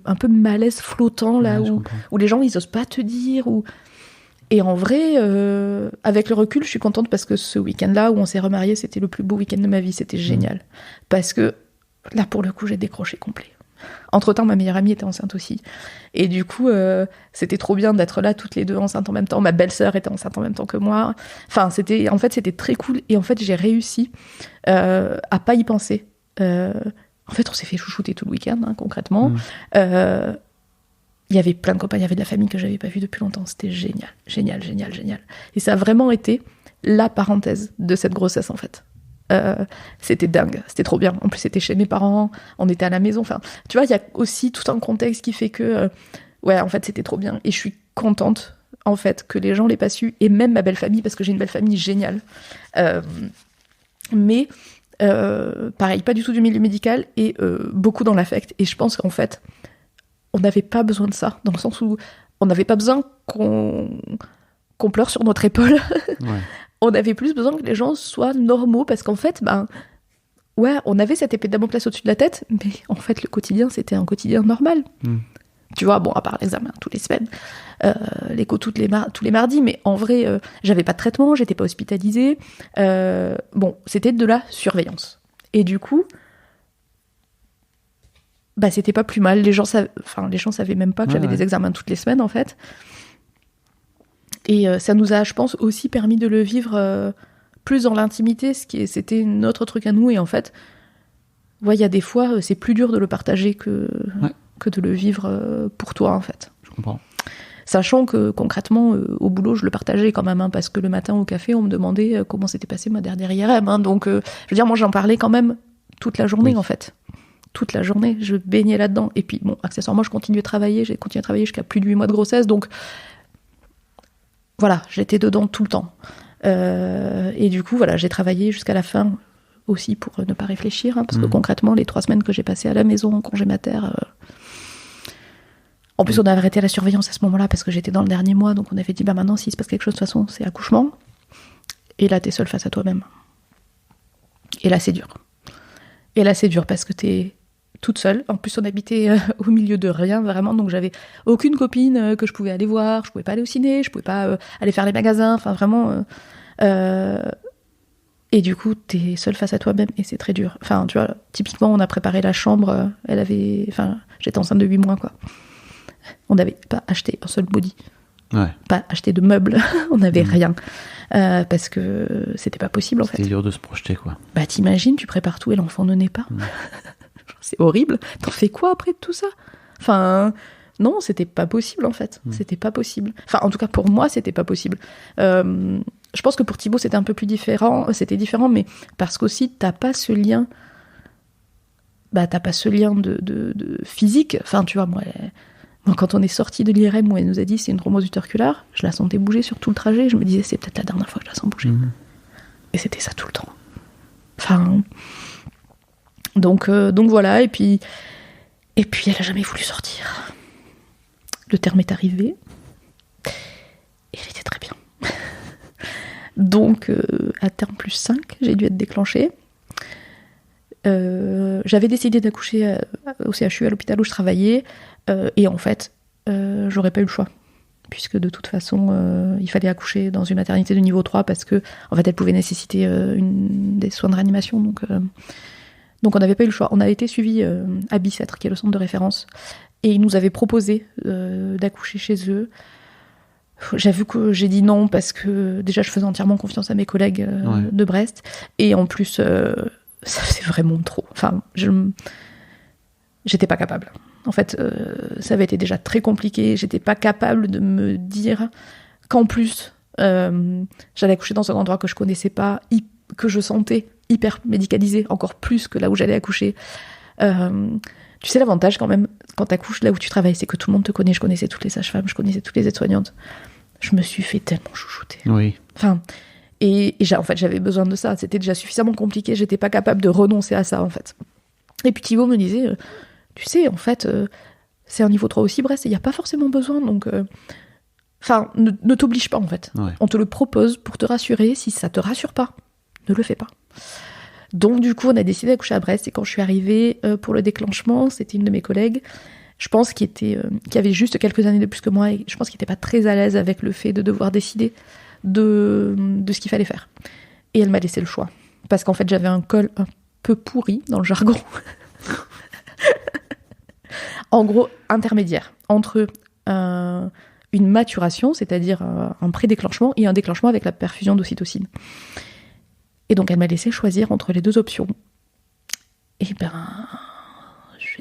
un peu malaise flottant, là, où les gens, ils osent pas te dire. Et en vrai, avec le recul, je suis contente parce que ce week-end-là, où on s'est remariés, c'était le plus beau week-end de ma vie. C'était génial. Parce que là, pour le coup, j'ai décroché complet. Entre-temps, ma meilleure amie était enceinte aussi. Et du coup, c'était trop bien d'être là toutes les deux enceintes en même temps. Ma belle-sœur était enceinte en même temps que moi. Enfin, c'était très cool. Et en fait, j'ai réussi à pas y penser. En fait, on s'est fait chouchouter tout le week-end, concrètement. Il y avait plein de copains, il y avait de la famille que j'avais pas vue depuis longtemps. C'était génial, génial, génial, génial. Et ça a vraiment été la parenthèse de cette grossesse, en fait. C'était dingue, c'était trop bien. En plus, c'était chez mes parents, on était à la maison. Enfin, tu vois, il y a aussi tout un contexte qui fait que, en fait, c'était trop bien. Et je suis contente, en fait, que les gens l'aient pas su, et même ma belle famille, parce que j'ai une belle famille géniale. Mais, pareil, pas du tout du milieu médical, et beaucoup dans l'affect. Et je pense qu'en fait, on n'avait pas besoin de ça, dans le sens où on n'avait pas besoin qu'on pleure sur notre épaule. Ouais. On avait plus besoin que les gens soient normaux, parce qu'en fait, on avait cette épée de Damoclès au-dessus de la tête, mais en fait, le quotidien, c'était un quotidien normal. Tu vois, à part l'examen toutes les semaines, l'écho tous les mardis, mais en vrai, j'avais pas de traitement, j'étais pas hospitalisée. C'était de la surveillance. Et du coup, c'était pas plus mal. Les gens savaient même pas que j'avais des examens toutes les semaines, en fait. Et ça nous a, je pense, aussi permis de le vivre plus dans l'intimité, c'était notre truc à nous. Et en fait, il y a des fois, c'est plus dur de le partager que de le vivre pour toi, en fait. Je comprends. Sachant que, concrètement, au boulot, je le partageais quand même, parce que le matin au café, on me demandait comment s'était passée ma dernière IRM. Donc, je veux dire, moi, j'en parlais quand même toute la journée, en fait. Toute la journée, je baignais là-dedans. Et puis, accessoirement, j'ai continué à travailler jusqu'à plus de 8 mois de grossesse, donc... Voilà, j'étais dedans tout le temps. Et du coup, j'ai travaillé jusqu'à la fin aussi pour ne pas réfléchir, parce que concrètement, les 3 semaines que j'ai passées à la maison en congé mater, En plus, on a arrêté la surveillance à ce moment-là parce que j'étais dans le dernier mois, donc on avait dit, maintenant, s'il se passe quelque chose, de toute façon, c'est accouchement. Et là, t'es seule face à toi-même. Et là, c'est dur. Et là, c'est dur parce que t'es toute seule. En plus, on habitait au milieu de rien, vraiment, donc j'avais aucune copine que je pouvais aller voir, je pouvais pas aller au ciné, je pouvais pas aller faire les magasins, enfin, vraiment... Et du coup, t'es seule face à toi-même et c'est très dur. Enfin, tu vois, typiquement, on a préparé la chambre, j'étais enceinte de 8 mois, quoi. On n'avait pas acheté un seul body. Ouais. Pas acheté de meubles, on n'avait rien. Parce que c'était pas possible, en fait. C'était dur de se projeter, quoi. Bah, t'imagines, tu prépares tout et l'enfant ne naît pas. C'est horrible. T'en fais quoi après de tout ça ? Enfin, non, c'était pas possible, en fait. C'était pas possible. Enfin, en tout cas, pour moi, c'était pas possible. Je pense que pour Thibaut, c'était un peu plus différent. C'était différent, mais parce qu'aussi, t'as pas ce lien... t'as pas ce lien de physique. Enfin, tu vois, moi, quand on est sorti de l'IRM où elle nous a dit c'est une thrombose uterculaire, je la sentais bouger sur tout le trajet. Je me disais, c'est peut-être la dernière fois que je la sens bouger. Et c'était ça tout le temps. Enfin... Donc voilà, et puis elle a jamais voulu sortir. Le terme est arrivé, et elle était très bien. Donc, à terme plus 5, j'ai dû être déclenchée. J'avais décidé d'accoucher au CHU, à l'hôpital où je travaillais, et en fait, j'aurais pas eu le choix. Puisque de toute façon, il fallait accoucher dans une maternité de niveau 3, parce que, en fait, elle pouvait nécessiter des soins de réanimation, donc on n'avait pas eu le choix. On a été suivis à Bicêtre, qui est le centre de référence, et ils nous avaient proposé d'accoucher chez eux. J'avoue que j'ai dit non parce que déjà je faisais entièrement confiance à mes collègues de Brest, et en plus ça faisait vraiment trop. Enfin, j'étais pas capable. En fait, ça avait été déjà très compliqué. J'étais pas capable de me dire qu'en plus j'allais accoucher dans un endroit que je connaissais pas, que je sentais hyper médicalisé, encore plus que là où j'allais accoucher. Tu sais, l'avantage quand même, quand t'accouches là où tu travailles, c'est que tout le monde te connaît. Je connaissais toutes les sages-femmes, je connaissais toutes les aides-soignantes. Je me suis fait tellement chouchouter. Oui. Enfin, et en fait, j'avais besoin de ça. C'était déjà suffisamment compliqué. J'étais pas capable de renoncer à ça, en fait. Et puis Thibaut me disait, tu sais, en fait, c'est un niveau 3 aussi, Brest, il n'y a pas forcément besoin, donc... Enfin, ne t'oblige pas, en fait. Ouais. On te le propose pour te rassurer. Si ça te rassure pas, ne le fais pas. Donc du coup, on a décidé d'accoucher à Brest, et quand je suis arrivée pour le déclenchement, c'était une de mes collègues, je pense qui avait juste quelques années de plus que moi, et je pense qu'il n'était pas très à l'aise avec le fait de devoir décider de ce qu'il fallait faire. Et elle m'a laissé le choix. Parce qu'en fait, j'avais un col un peu pourri, dans le jargon. En gros, intermédiaire entre une maturation, c'est-à-dire un pré-déclenchement, et un déclenchement avec la perfusion d'ocytocine. Et donc, elle m'a laissé choisir entre les deux options. Et je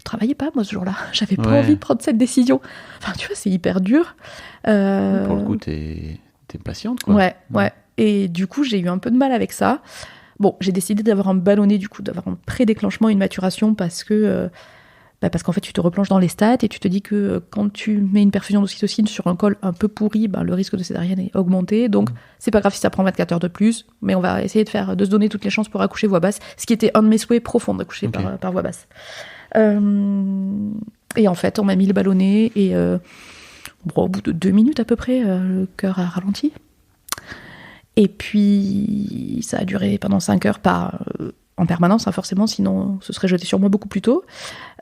travaillais pas, moi, ce jour-là. J'avais pas envie de prendre cette décision. Enfin, tu vois, c'est hyper dur. Pour le coup, t'es patiente, quoi. Ouais. Et du coup, j'ai eu un peu de mal avec ça. Bon, j'ai décidé d'avoir un ballonné, du coup, d'avoir un pré-déclenchement, une maturation, parce qu'en fait, tu te replonges dans les stats et tu te dis que quand tu mets une perfusion d'ocytocine sur un col un peu pourri, le risque de césarienne est augmenté. Donc, c'est pas grave si ça prend 24 heures de plus, mais on va essayer de se donner toutes les chances pour accoucher voix basse, ce qui était un de mes souhaits profonds, d'accoucher par voix basse. Et en fait, on m'a mis le ballonnet et au bout de 2 minutes à peu près, le cœur a ralenti. Et puis, ça a duré pendant 5 heures, pas... en permanence, forcément, sinon ce serait jeté sur moi beaucoup plus tôt.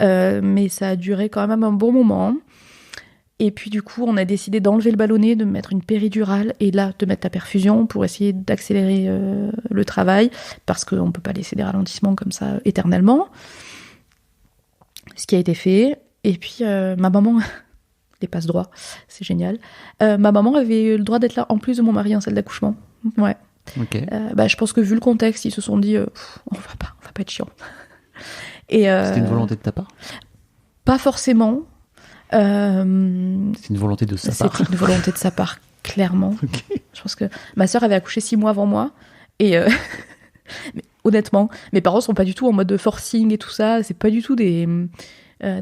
Mais ça a duré quand même un bon moment. Et puis du coup, on a décidé d'enlever le ballonnet, de mettre une péridurale et là, de mettre la perfusion pour essayer d'accélérer le travail, parce qu'on ne peut pas laisser des ralentissements comme ça éternellement. Ce qui a été fait. Et puis ma maman, les passe-droits, c'est génial. Ma maman avait eu le droit d'être là en plus de mon mari en salle d'accouchement. Ouais. Okay. Je pense que vu le contexte, ils se sont dit on va pas être chiant. Et c'était une volonté de ta part ? Pas forcément. C'est une volonté de sa part. C'était une volonté de sa part, clairement. Okay. Je pense que ma sœur avait accouché 6 mois avant moi, et mais, honnêtement, mes parents sont pas du tout en mode de forcing et tout ça. C'est pas du tout des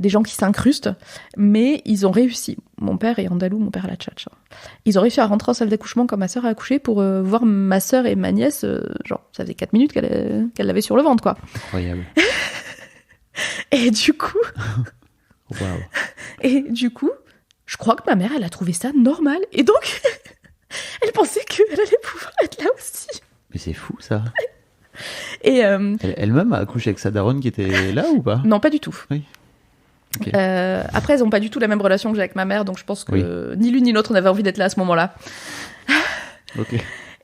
gens qui s'incrustent, mais ils ont réussi. Mon père est andalou, mon père a la tchatcha. Ils ont réussi à rentrer en salle d'accouchement quand ma sœur a accouché pour voir ma sœur et ma nièce, ça faisait 4 minutes qu'elle l'avait sur le ventre, quoi. Incroyable. Et du coup... Wow. Et du coup, je crois que ma mère, elle a trouvé ça normal. Et donc, elle pensait qu'elle allait pouvoir être là aussi. Mais c'est fou, ça. Et elle-même a accouché avec sa daronne qui était là ou pas? Non, pas du tout. Oui. Okay. Après, elles n'ont pas du tout la même relation que j'ai avec ma mère, donc je pense que ni l'une ni l'autre n'avait envie d'être là à ce moment-là. Ok.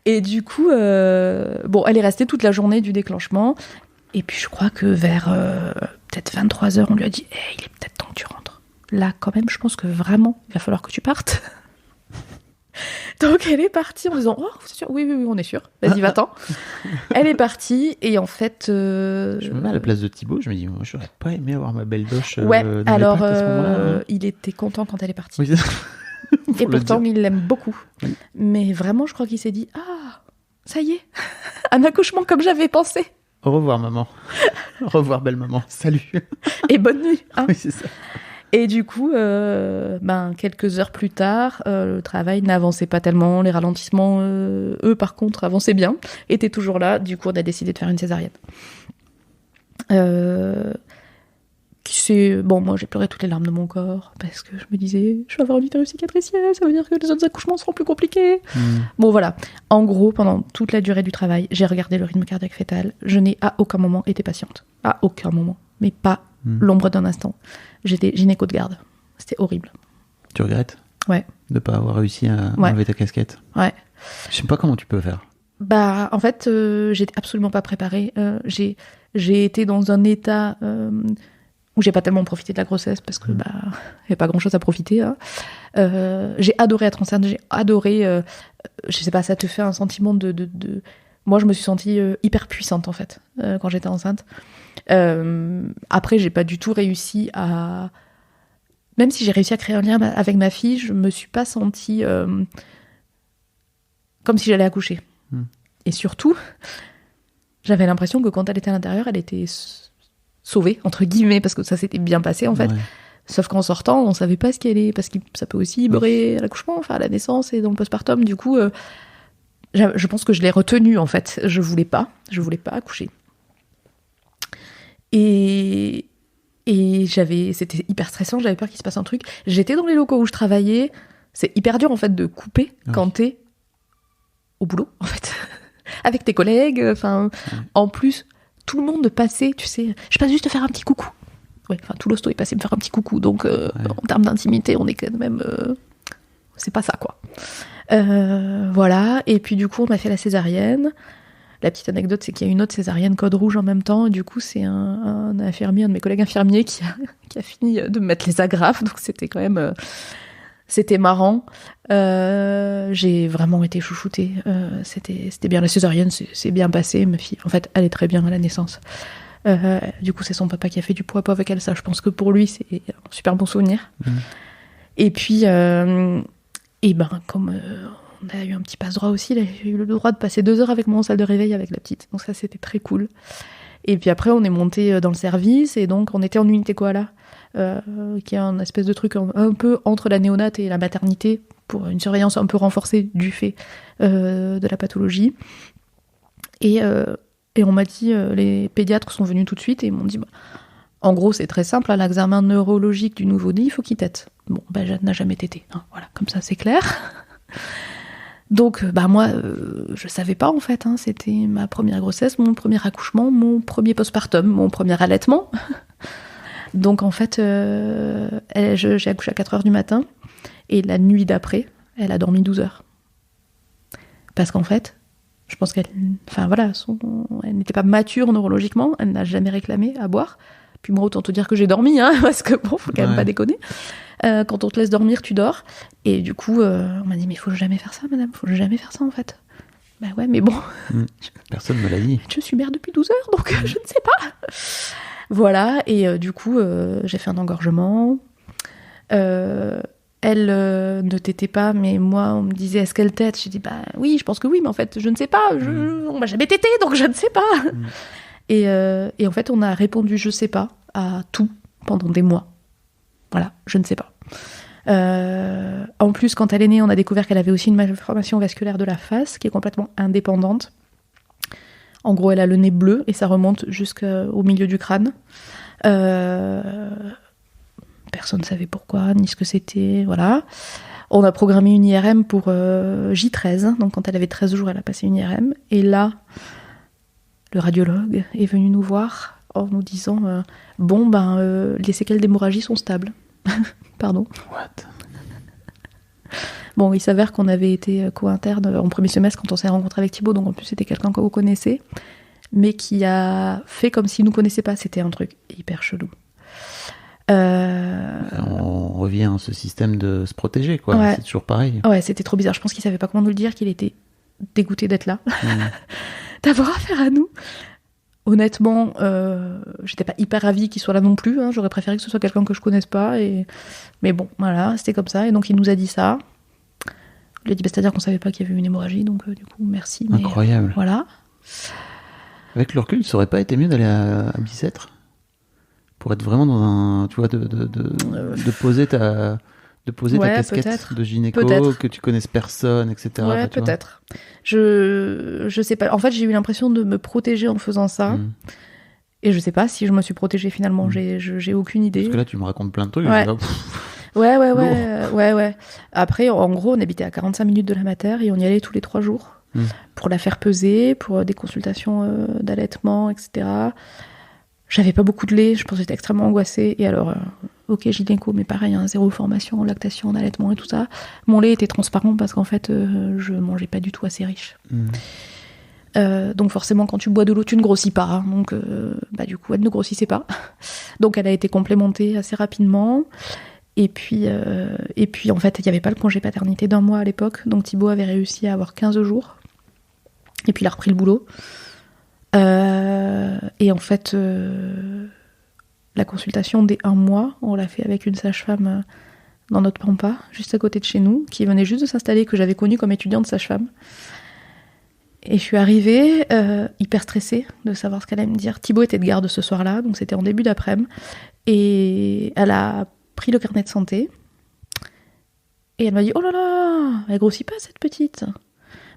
Et du coup, elle est restée toute la journée du déclenchement. Et puis, je crois que vers peut-être 23h, on lui a dit « il est peut-être temps que tu rentres. Là, quand même, je pense que vraiment, il va falloir que tu partes. » Donc, elle est partie en disant « Oh, c'est sûr ? Oui, on est sûr. Vas-y, va-t'en. » Elle est partie et en fait... Je me mets à la place de Thibaut, je me dis « Moi, j'aurais pas aimé avoir ma belle doche ouais, dans alors, les pattes à ce moment-là. » il était content quand elle est partie. Oui, et pourtant, il l'aime beaucoup. Oui. Mais vraiment, je crois qu'il s'est dit « Ah, ça y est, un accouchement comme j'avais pensé. » Au revoir, maman. Au revoir, belle maman. Salut. Et bonne nuit. Hein. Oui, c'est ça. Et du coup, quelques heures plus tard, le travail n'avançait pas tellement. Les ralentissements, eux, par contre, avançaient bien. Étaient toujours là. Du coup, on a décidé de faire une césarienne. Moi, j'ai pleuré toutes les larmes de mon corps parce que je me disais, je vais avoir une utérus cicatricielle, ça veut dire que les autres accouchements seront plus compliqués. Bon, voilà. En gros, pendant toute la durée du travail, j'ai regardé le rythme cardiaque fœtal. Je n'ai à aucun moment été patiente. À aucun moment. Mais pas l'ombre d'un instant. J'étais gynéco de garde. C'était horrible. Tu regrettes? Ouais. De ne pas avoir réussi à enlever ta casquette? Ouais. Je sais pas comment tu peux faire. En fait, j'étais absolument pas préparée. J'ai été dans un état où j'ai pas tellement profité de la grossesse parce que il y a pas grand chose à profiter. Hein. J'ai adoré être enceinte. J'ai adoré. Je sais pas, ça te fait un sentiment de... Moi, je me suis sentie hyper puissante en fait quand j'étais enceinte. Après, j'ai pas du tout réussi à... Même si j'ai réussi à créer un lien avec ma fille, je me suis pas sentie comme si j'allais accoucher. Et surtout, j'avais l'impression que quand elle était à l'intérieur, elle était sauvée, entre guillemets, parce que ça s'était bien passé en fait. Ouais. Sauf qu'en sortant, on savait pas ce qu'elle est, parce que ça peut aussi beurrer à l'accouchement, enfin à la naissance et dans le postpartum. Du coup, je pense que je l'ai retenue en fait. Je voulais pas accoucher. Et c'était hyper stressant, j'avais peur qu'il se passe un truc. J'étais dans les locaux où je travaillais. C'est hyper dur en fait de couper quand t'es au boulot en fait. Avec tes collègues, en plus, tout le monde passait, tu sais, je passe juste te faire un petit coucou. Ouais, tout l'hosto est passé me faire un petit coucou, donc en termes d'intimité, on est quand même... c'est pas ça, quoi. Voilà, et puis du coup, on m'a fait la césarienne. La petite anecdote, c'est qu'il y a une autre césarienne code rouge en même temps, et du coup, c'est un infirmier, un de mes collègues infirmiers qui a fini de me mettre les agrafes, donc c'était quand même... C'était marrant. J'ai vraiment été chouchoutée. C'était bien. La césarienne, c'est bien passé. Ma fille, en fait, elle est très bien à la naissance. Du coup, c'est son papa qui a fait du pot à pot avec elle. Ça, je pense que pour lui, c'est un super bon souvenir. Et puis, comme on a eu un petit passe-droit aussi, il a eu le droit de passer 2 heures avec moi en salle de réveil avec la petite. Donc ça, c'était très cool. Et puis après, on est monté dans le service et donc on était en unité koala. Qui est un espèce de truc un peu entre la néonate et la maternité pour une surveillance un peu renforcée du fait de la pathologie. Et on m'a dit, les pédiatres sont venus tout de suite et ils m'ont dit, en gros c'est très simple, à l'examen neurologique du nouveau-né, il faut qu'il tète. Bon, Jeanne n'a jamais tété, hein, voilà, comme ça c'est clair. Donc moi, je savais pas en fait, hein, c'était ma première grossesse, mon premier accouchement, mon premier postpartum, mon premier allaitement. Donc en fait, j'ai accouché à 4h du matin et la nuit d'après, elle a dormi 12 heures. Parce qu'en fait, je pense qu'elle n'était pas mature neurologiquement, elle n'a jamais réclamé à boire. Puis moi, autant te dire que j'ai dormi, hein, parce que bon, faut quand même pas déconner. Quand on te laisse dormir, tu dors. Et du coup, on m'a dit, mais il faut jamais faire ça, madame, faut jamais faire ça en fait. Bah ouais, mais bon. Personne me l'a dit. Je suis mère depuis 12 heures, donc je ne sais pas. Voilà, et du coup, j'ai fait un engorgement. Elle ne tétait pas, mais moi, on me disait, est-ce qu'elle tète? J'ai dit, oui, je pense que oui, mais en fait, je ne sais pas. On m'a jamais tété, donc je ne sais pas. Et en fait, on a répondu, je sais pas, à tout pendant des mois. Voilà, je ne sais pas. En plus, quand elle est née, on a découvert qu'elle avait aussi une malformation vasculaire de la face, qui est complètement indépendante. En gros, elle a le nez bleu et ça remonte jusqu'au milieu du crâne. Personne ne savait pourquoi, ni ce que c'était, voilà. On a programmé une IRM pour J13, donc quand elle avait 13 jours, elle a passé une IRM. Et là, le radiologue est venu nous voir en nous disant les séquelles d'hémorragie sont stables. Pardon. What? Bon, il s'avère qu'on avait été co-interne en premier semestre quand on s'est rencontré avec Thibaut, donc en plus c'était quelqu'un que vous connaissez, mais qui a fait comme s'il nous connaissait pas. C'était un truc hyper chelou. On revient à ce système de se protéger, quoi. Ouais. C'est toujours pareil. Ouais, c'était trop bizarre. Je pense qu'il savait pas comment nous le dire, qu'il était dégoûté d'être là, d'avoir affaire à nous. Honnêtement, j'étais pas hyper ravie qu'il soit là non plus. Hein. J'aurais préféré que ce soit quelqu'un que je connaisse pas. Mais bon, voilà, c'était comme ça. Et donc il nous a dit ça. Il lui a dit, c'est-à-dire qu'on savait pas qu'il y avait eu une hémorragie, donc du coup, merci. Mais, incroyable. Voilà. Avec le recul, ça aurait pas été mieux d'aller à Bicêtre pour être vraiment dans un, tu vois, de poser ta casquette peut-être. de gynéco, Peut-être. que tu connaisses personne, etc. Ouais, peut-être. Je sais pas. En fait, j'ai eu l'impression de me protéger en faisant ça. Et je sais pas si je me suis protégée finalement. J'ai aucune idée. Parce que là, tu me racontes plein de trucs. Ouais. Je dis, Ouais. Après, en gros, on habitait à 45 minutes de la mater et on y allait tous les 3 jours pour la faire peser, pour des consultations d'allaitement, etc. J'avais pas beaucoup de lait, je pense que j'étais extrêmement angoissée. Et alors, ok, gynéco, mais pareil, hein, 0 formation en lactation, en allaitement et tout ça. Mon lait était transparent parce qu'en fait, je mangeais pas du tout assez riche. Donc forcément, quand tu bois de l'eau, tu ne grossis pas. Hein, donc, du coup, elle ne grossissait pas. Donc, elle a été complémentée assez rapidement. Et puis, en fait, il n'y avait pas le congé paternité d'1 mois à l'époque. Donc, Thibaut avait réussi à avoir 15 jours. Et puis, il a repris le boulot. Et en fait, la consultation des 1 mois, on l'a fait avec une sage-femme dans notre pampa, juste à côté de chez nous, qui venait juste de s'installer, que j'avais connue comme étudiante sage-femme. Et je suis arrivée hyper stressée de savoir ce qu'elle allait me dire. Thibaut était de garde ce soir-là, donc c'était en début d'après-midi. Et elle a pris le carnet de santé. Et elle m'a dit « Oh là là, elle grossit pas cette petite !»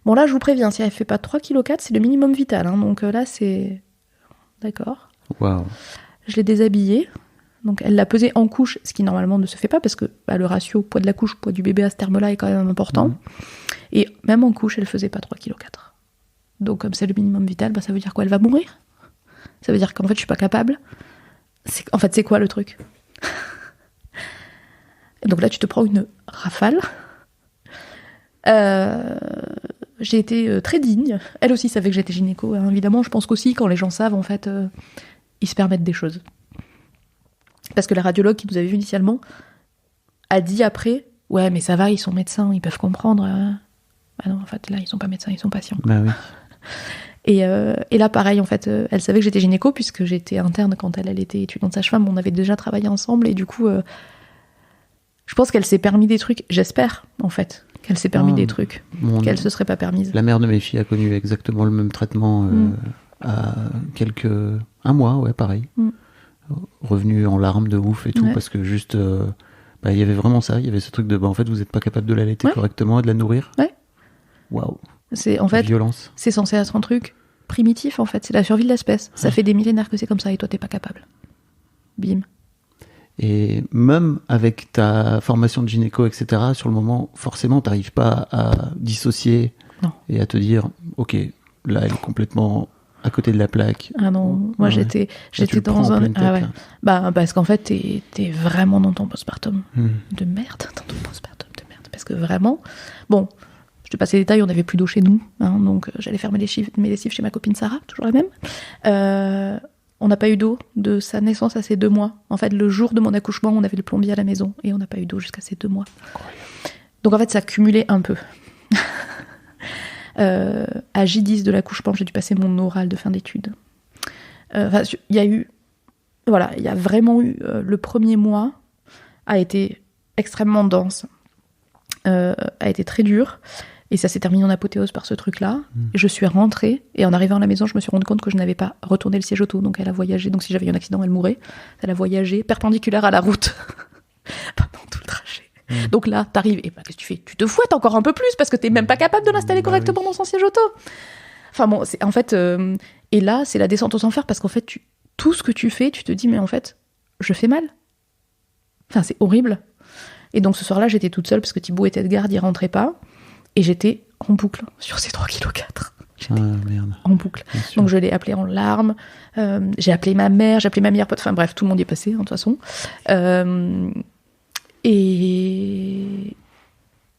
Bon là, je vous préviens, si elle fait pas 3,4 kg, c'est le minimum vital. Hein, donc là, c'est... D'accord. Waouh. Je l'ai déshabillée. Donc elle l'a pesée en couche, ce qui normalement ne se fait pas parce que le ratio poids de la couche, poids du bébé à ce terme-là est quand même important. Et même en couche, elle faisait pas 3,4 kg. Donc comme c'est le minimum vital, ça veut dire quoi? Elle va mourir? Ça veut dire qu'en fait, je suis pas capable. En fait, c'est quoi le truc? Et donc là, tu te prends une rafale. J'ai été très digne. Elle aussi savait que j'étais gynéco. Hein. Évidemment, je pense qu'aussi, quand les gens savent, en fait, ils se permettent des choses. Parce que la radiologue qui nous avait vu initialement a dit après, ouais, mais ça va, ils sont médecins, ils peuvent comprendre. Ah non, en fait, là, ils sont pas médecins, ils sont patients. Bah oui. Et là, pareil, en fait, elle savait que j'étais gynéco, puisque j'étais interne quand elle était étudiante sage-femme. On avait déjà travaillé ensemble, et du coup, je pense qu'elle s'est permis des trucs. J'espère, en fait, qu'elle s'est permis des trucs qu'elle se serait pas permise. La mère de mes filles a connu exactement le même traitement à 1 mois, ouais, pareil. Revenu en larmes de ouf et tout, parce que juste, il y avait vraiment ça. Il y avait ce truc de, en fait, vous n'êtes pas capable de l'allaiter correctement et de la nourrir. Ouais. Waouh. C'est, en fait, violence. C'est censé être un truc primitif, en fait. C'est la survie de l'espèce. Ça fait des millénaires que c'est comme ça et toi, t'es pas capable. Bim. Et même avec ta formation de gynéco, etc., sur le moment, forcément, t'arrives pas à dissocier et à te dire, ok, là, elle est complètement à côté de la plaque. Ah non, moi j'étais dans un... Ah ouais. Parce qu'en fait, t'es vraiment dans ton postpartum. De merde, dans ton postpartum de merde. Parce que vraiment, bon, je te passe les détails, on n'avait plus d'eau chez nous, hein, donc j'allais faire mes lessives chez ma copine Sarah, toujours la même. On n'a pas eu d'eau de sa naissance à ses 2 mois. En fait, le jour de mon accouchement, on avait le plombier à la maison et on n'a pas eu d'eau jusqu'à ses 2 mois. Donc en fait, ça cumulait un peu. À J10 de l'accouchement, j'ai dû passer mon oral de fin d'études. Il y a vraiment eu... le premier mois a été extrêmement dense, a été très dur, et ça s'est terminé en apothéose par ce truc-là. Et je suis rentrée, et en arrivant à la maison, je me suis rendu compte que je n'avais pas retourné le siège auto, donc elle a voyagé, donc si j'avais eu un accident, elle mourrait. Elle a voyagé perpendiculaire à la route pendant tout le trajet. Donc là, t'arrives, et qu'est-ce que tu fais? Tu te fouettes encore un peu plus, parce que t'es même pas capable de l'installer correctement dans son siège auto. Enfin bon, c'est, en fait... et là, c'est la descente aux enfers, parce qu'en fait, tout ce que tu fais, tu te dis, mais en fait, je fais mal. Enfin, c'est horrible. Et donc ce soir-là, j'étais toute seule parce que Thibaut était de garde, il rentrait pas. Et j'étais en boucle sur ces 3,4 kg. J'étais merde. en boucle. Donc je l'ai appelé en larmes. J'ai appelé ma mère, j'ai appelé ma meilleure pote. Enfin bref, tout le monde y est passé, de toute façon.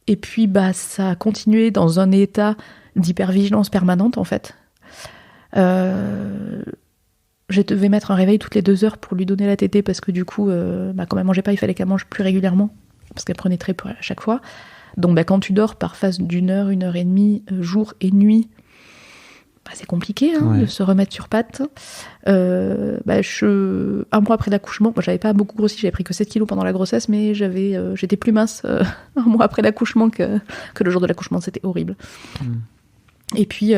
Et puis, ça a continué dans un état d'hypervigilance permanente, en fait. Je devais mettre un réveil toutes les 2 heures pour lui donner la tétée parce que du coup, comme elle mangeait pas, il fallait qu'elle mange plus régulièrement parce qu'elle prenait très peu à chaque fois. Donc, quand tu dors par phase d'1 heure, 1 heure et demie, jour et nuit, c'est compliqué de se remettre sur pattes. Un mois après l'accouchement, j'avais pas beaucoup grossi, j'avais pris que 7 kilos pendant la grossesse, mais j'étais plus mince un mois après l'accouchement que le jour de l'accouchement, c'était horrible. Et puis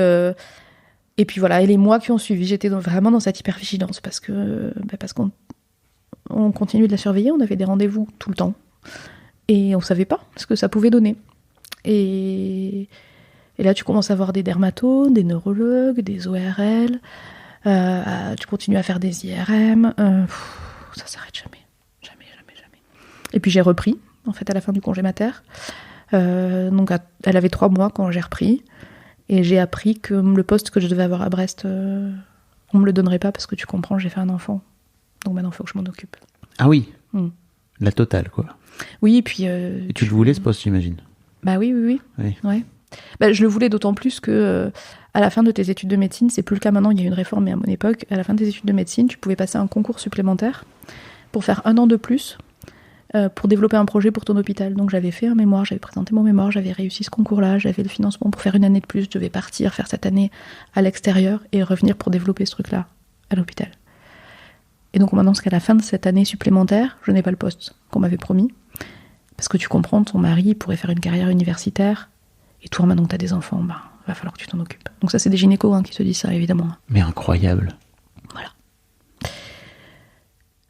voilà, et les mois qui ont suivi, j'étais vraiment dans cette hypervigilance parce qu'on continuait de la surveiller, on avait des rendez-vous tout le temps et on savait pas ce que ça pouvait donner. Et là, tu commences à voir des dermatos, des neurologues, des ORL, tu continues à faire des IRM, ça s'arrête jamais. Et puis j'ai repris, en fait, à la fin du congé mater. Donc elle avait 3 mois quand j'ai repris. Et j'ai appris que le poste que je devais avoir à Brest, on me le donnerait pas parce que tu comprends, j'ai fait un enfant. Donc maintenant, il faut que je m'en occupe. Ah oui. La totale, quoi. Oui, et puis... et tu le voulais, ce poste, j'imagine? Bah oui. Ouais. Je le voulais d'autant plus que à la fin de tes études de médecine, c'est plus le cas maintenant, il y a eu une réforme, mais à mon époque, à la fin de tes études de médecine, tu pouvais passer un concours supplémentaire pour faire 1 an de plus pour développer un projet pour ton hôpital. Donc j'avais fait un mémoire, j'avais présenté mon mémoire, j'avais réussi ce concours-là, j'avais le financement pour faire 1 année de plus, je devais partir, faire cette année à l'extérieur et revenir pour développer ce truc-là à l'hôpital. Et donc on m'annonce qu'à la fin de cette année supplémentaire, je n'ai pas le poste qu'on m'avait promis. Parce que tu comprends, ton mari pourrait faire une carrière universitaire, et toi, maintenant que tu as des enfants, va falloir que tu t'en occupes. Donc ça, c'est des gynécos qui te disent ça, évidemment. Mais incroyable. Voilà.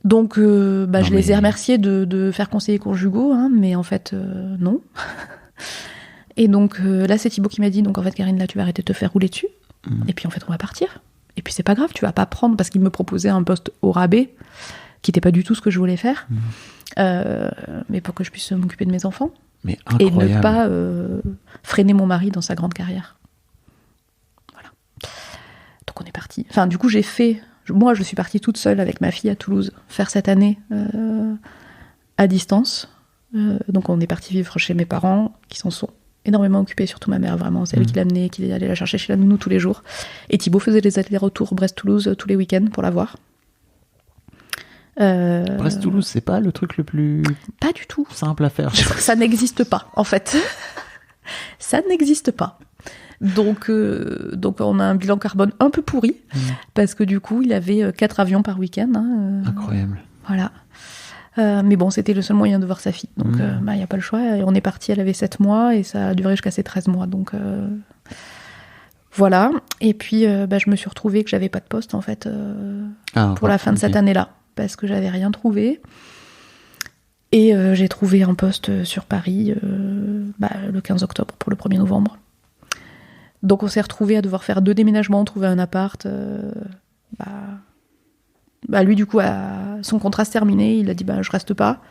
Donc, je les ai remerciés de faire conseiller conjugaux, mais en fait, non. Et donc, là, c'est Thibaut qui m'a dit, donc en fait, Karine, là, tu vas arrêter de te faire rouler dessus, et puis en fait, on va partir. Et puis c'est pas grave, tu vas pas prendre, parce qu'il me proposait un poste au rabais, qui n'était pas du tout ce que je voulais faire, mais pour que je puisse m'occuper de mes enfants. Mais incroyable. Et ne pas freiner mon mari dans sa grande carrière. Voilà. Donc on est parti. Enfin, du coup, je suis partie toute seule avec ma fille à Toulouse faire cette année à distance. Donc on est parti vivre chez mes parents, qui s'en sont énormément occupés, surtout ma mère, vraiment. C'est elle qui l'amenait, qui allait la chercher chez la nounou tous les jours. Et Thibaut faisait les allers-retours Brest-Toulouse tous les week-ends pour la voir. Brest-Toulouse, c'est pas le truc le plus... Pas du tout. Simple à faire. Ça n'existe pas, en fait. Ça n'existe pas. Donc on a un bilan carbone un peu pourri, parce que du coup, il avait 4 avions par week-end. Incroyable. Voilà. Mais bon, c'était le seul moyen de voir sa fille. Donc, il n'y a pas le choix. Et on est parti, elle avait 7 mois, et ça a duré jusqu'à ses 13 mois. Donc, voilà. Et puis, je me suis retrouvée que j'avais pas de poste, en fait, pour la fin de cette année-là, parce que j'avais rien trouvé. Et j'ai trouvé un poste sur Paris le 15 octobre pour le 1er novembre. Donc, on s'est retrouvés à devoir faire 2 déménagements, trouver un appart. Lui, du coup, son contrat se terminait. Il a dit, je reste pas.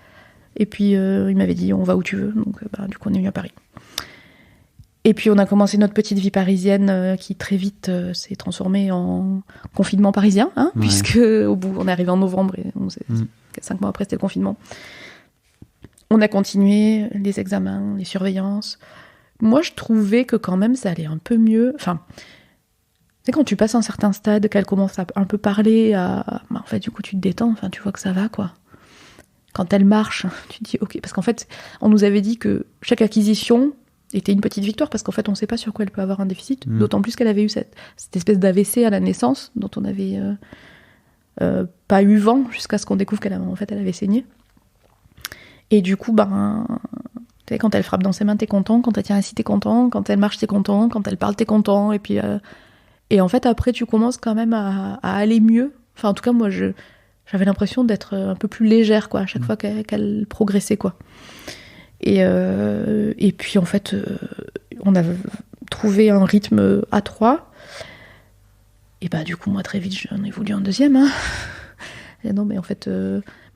Et puis, il m'avait dit, on va où tu veux. Donc, du coup, on est venu à Paris. Et puis, on a commencé notre petite vie parisienne qui, très vite, s'est transformée en confinement parisien. Puisque, au bout, on est arrivé en novembre et 5 mois après, c'était le confinement. On a continué les examens, les surveillances. Moi, je trouvais que quand même, ça allait un peu mieux. Enfin... C'est quand tu passes un certain stade, qu'elle commence à un peu parler, en fait, du coup, tu te détends, enfin, tu vois que ça va, quoi. Quand elle marche, tu te dis, ok, parce qu'en fait, on nous avait dit que chaque acquisition était une petite victoire, parce qu'en fait, on ne sait pas sur quoi elle peut avoir un déficit, d'autant plus qu'elle avait eu cette espèce d'AVC à la naissance, dont on n'avait pas eu vent, jusqu'à ce qu'on découvre qu'elle avait saigné. Et du coup, quand elle frappe dans ses mains, t'es content, quand elle tient assis, t'es content, quand elle marche, t'es content, quand elle parle, t'es content, et puis... Et en fait, après, tu commences quand même à aller mieux. Enfin, en tout cas, moi, j'avais l'impression d'être un peu plus légère, quoi, à chaque fois qu'elle progressait, quoi. Et puis, en fait, on a trouvé un rythme à 3. Et du coup, moi, très vite, j'en ai voulu un deuxième. Et non, mais en fait,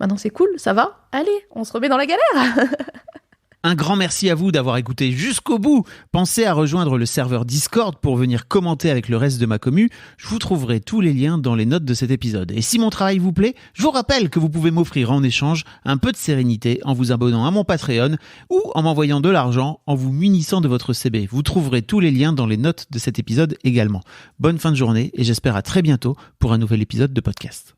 maintenant c'est cool, ça va. Allez, on se remet dans la galère. Un grand merci à vous d'avoir écouté jusqu'au bout. Pensez à rejoindre le serveur Discord pour venir commenter avec le reste de ma commu. Je vous trouverai tous les liens dans les notes de cet épisode. Et si mon travail vous plaît, je vous rappelle que vous pouvez m'offrir en échange un peu de sérénité en vous abonnant à mon Patreon ou en m'envoyant de l'argent en vous munissant de votre CB. Vous trouverez tous les liens dans les notes de cet épisode également. Bonne fin de journée et j'espère à très bientôt pour un nouvel épisode de podcast.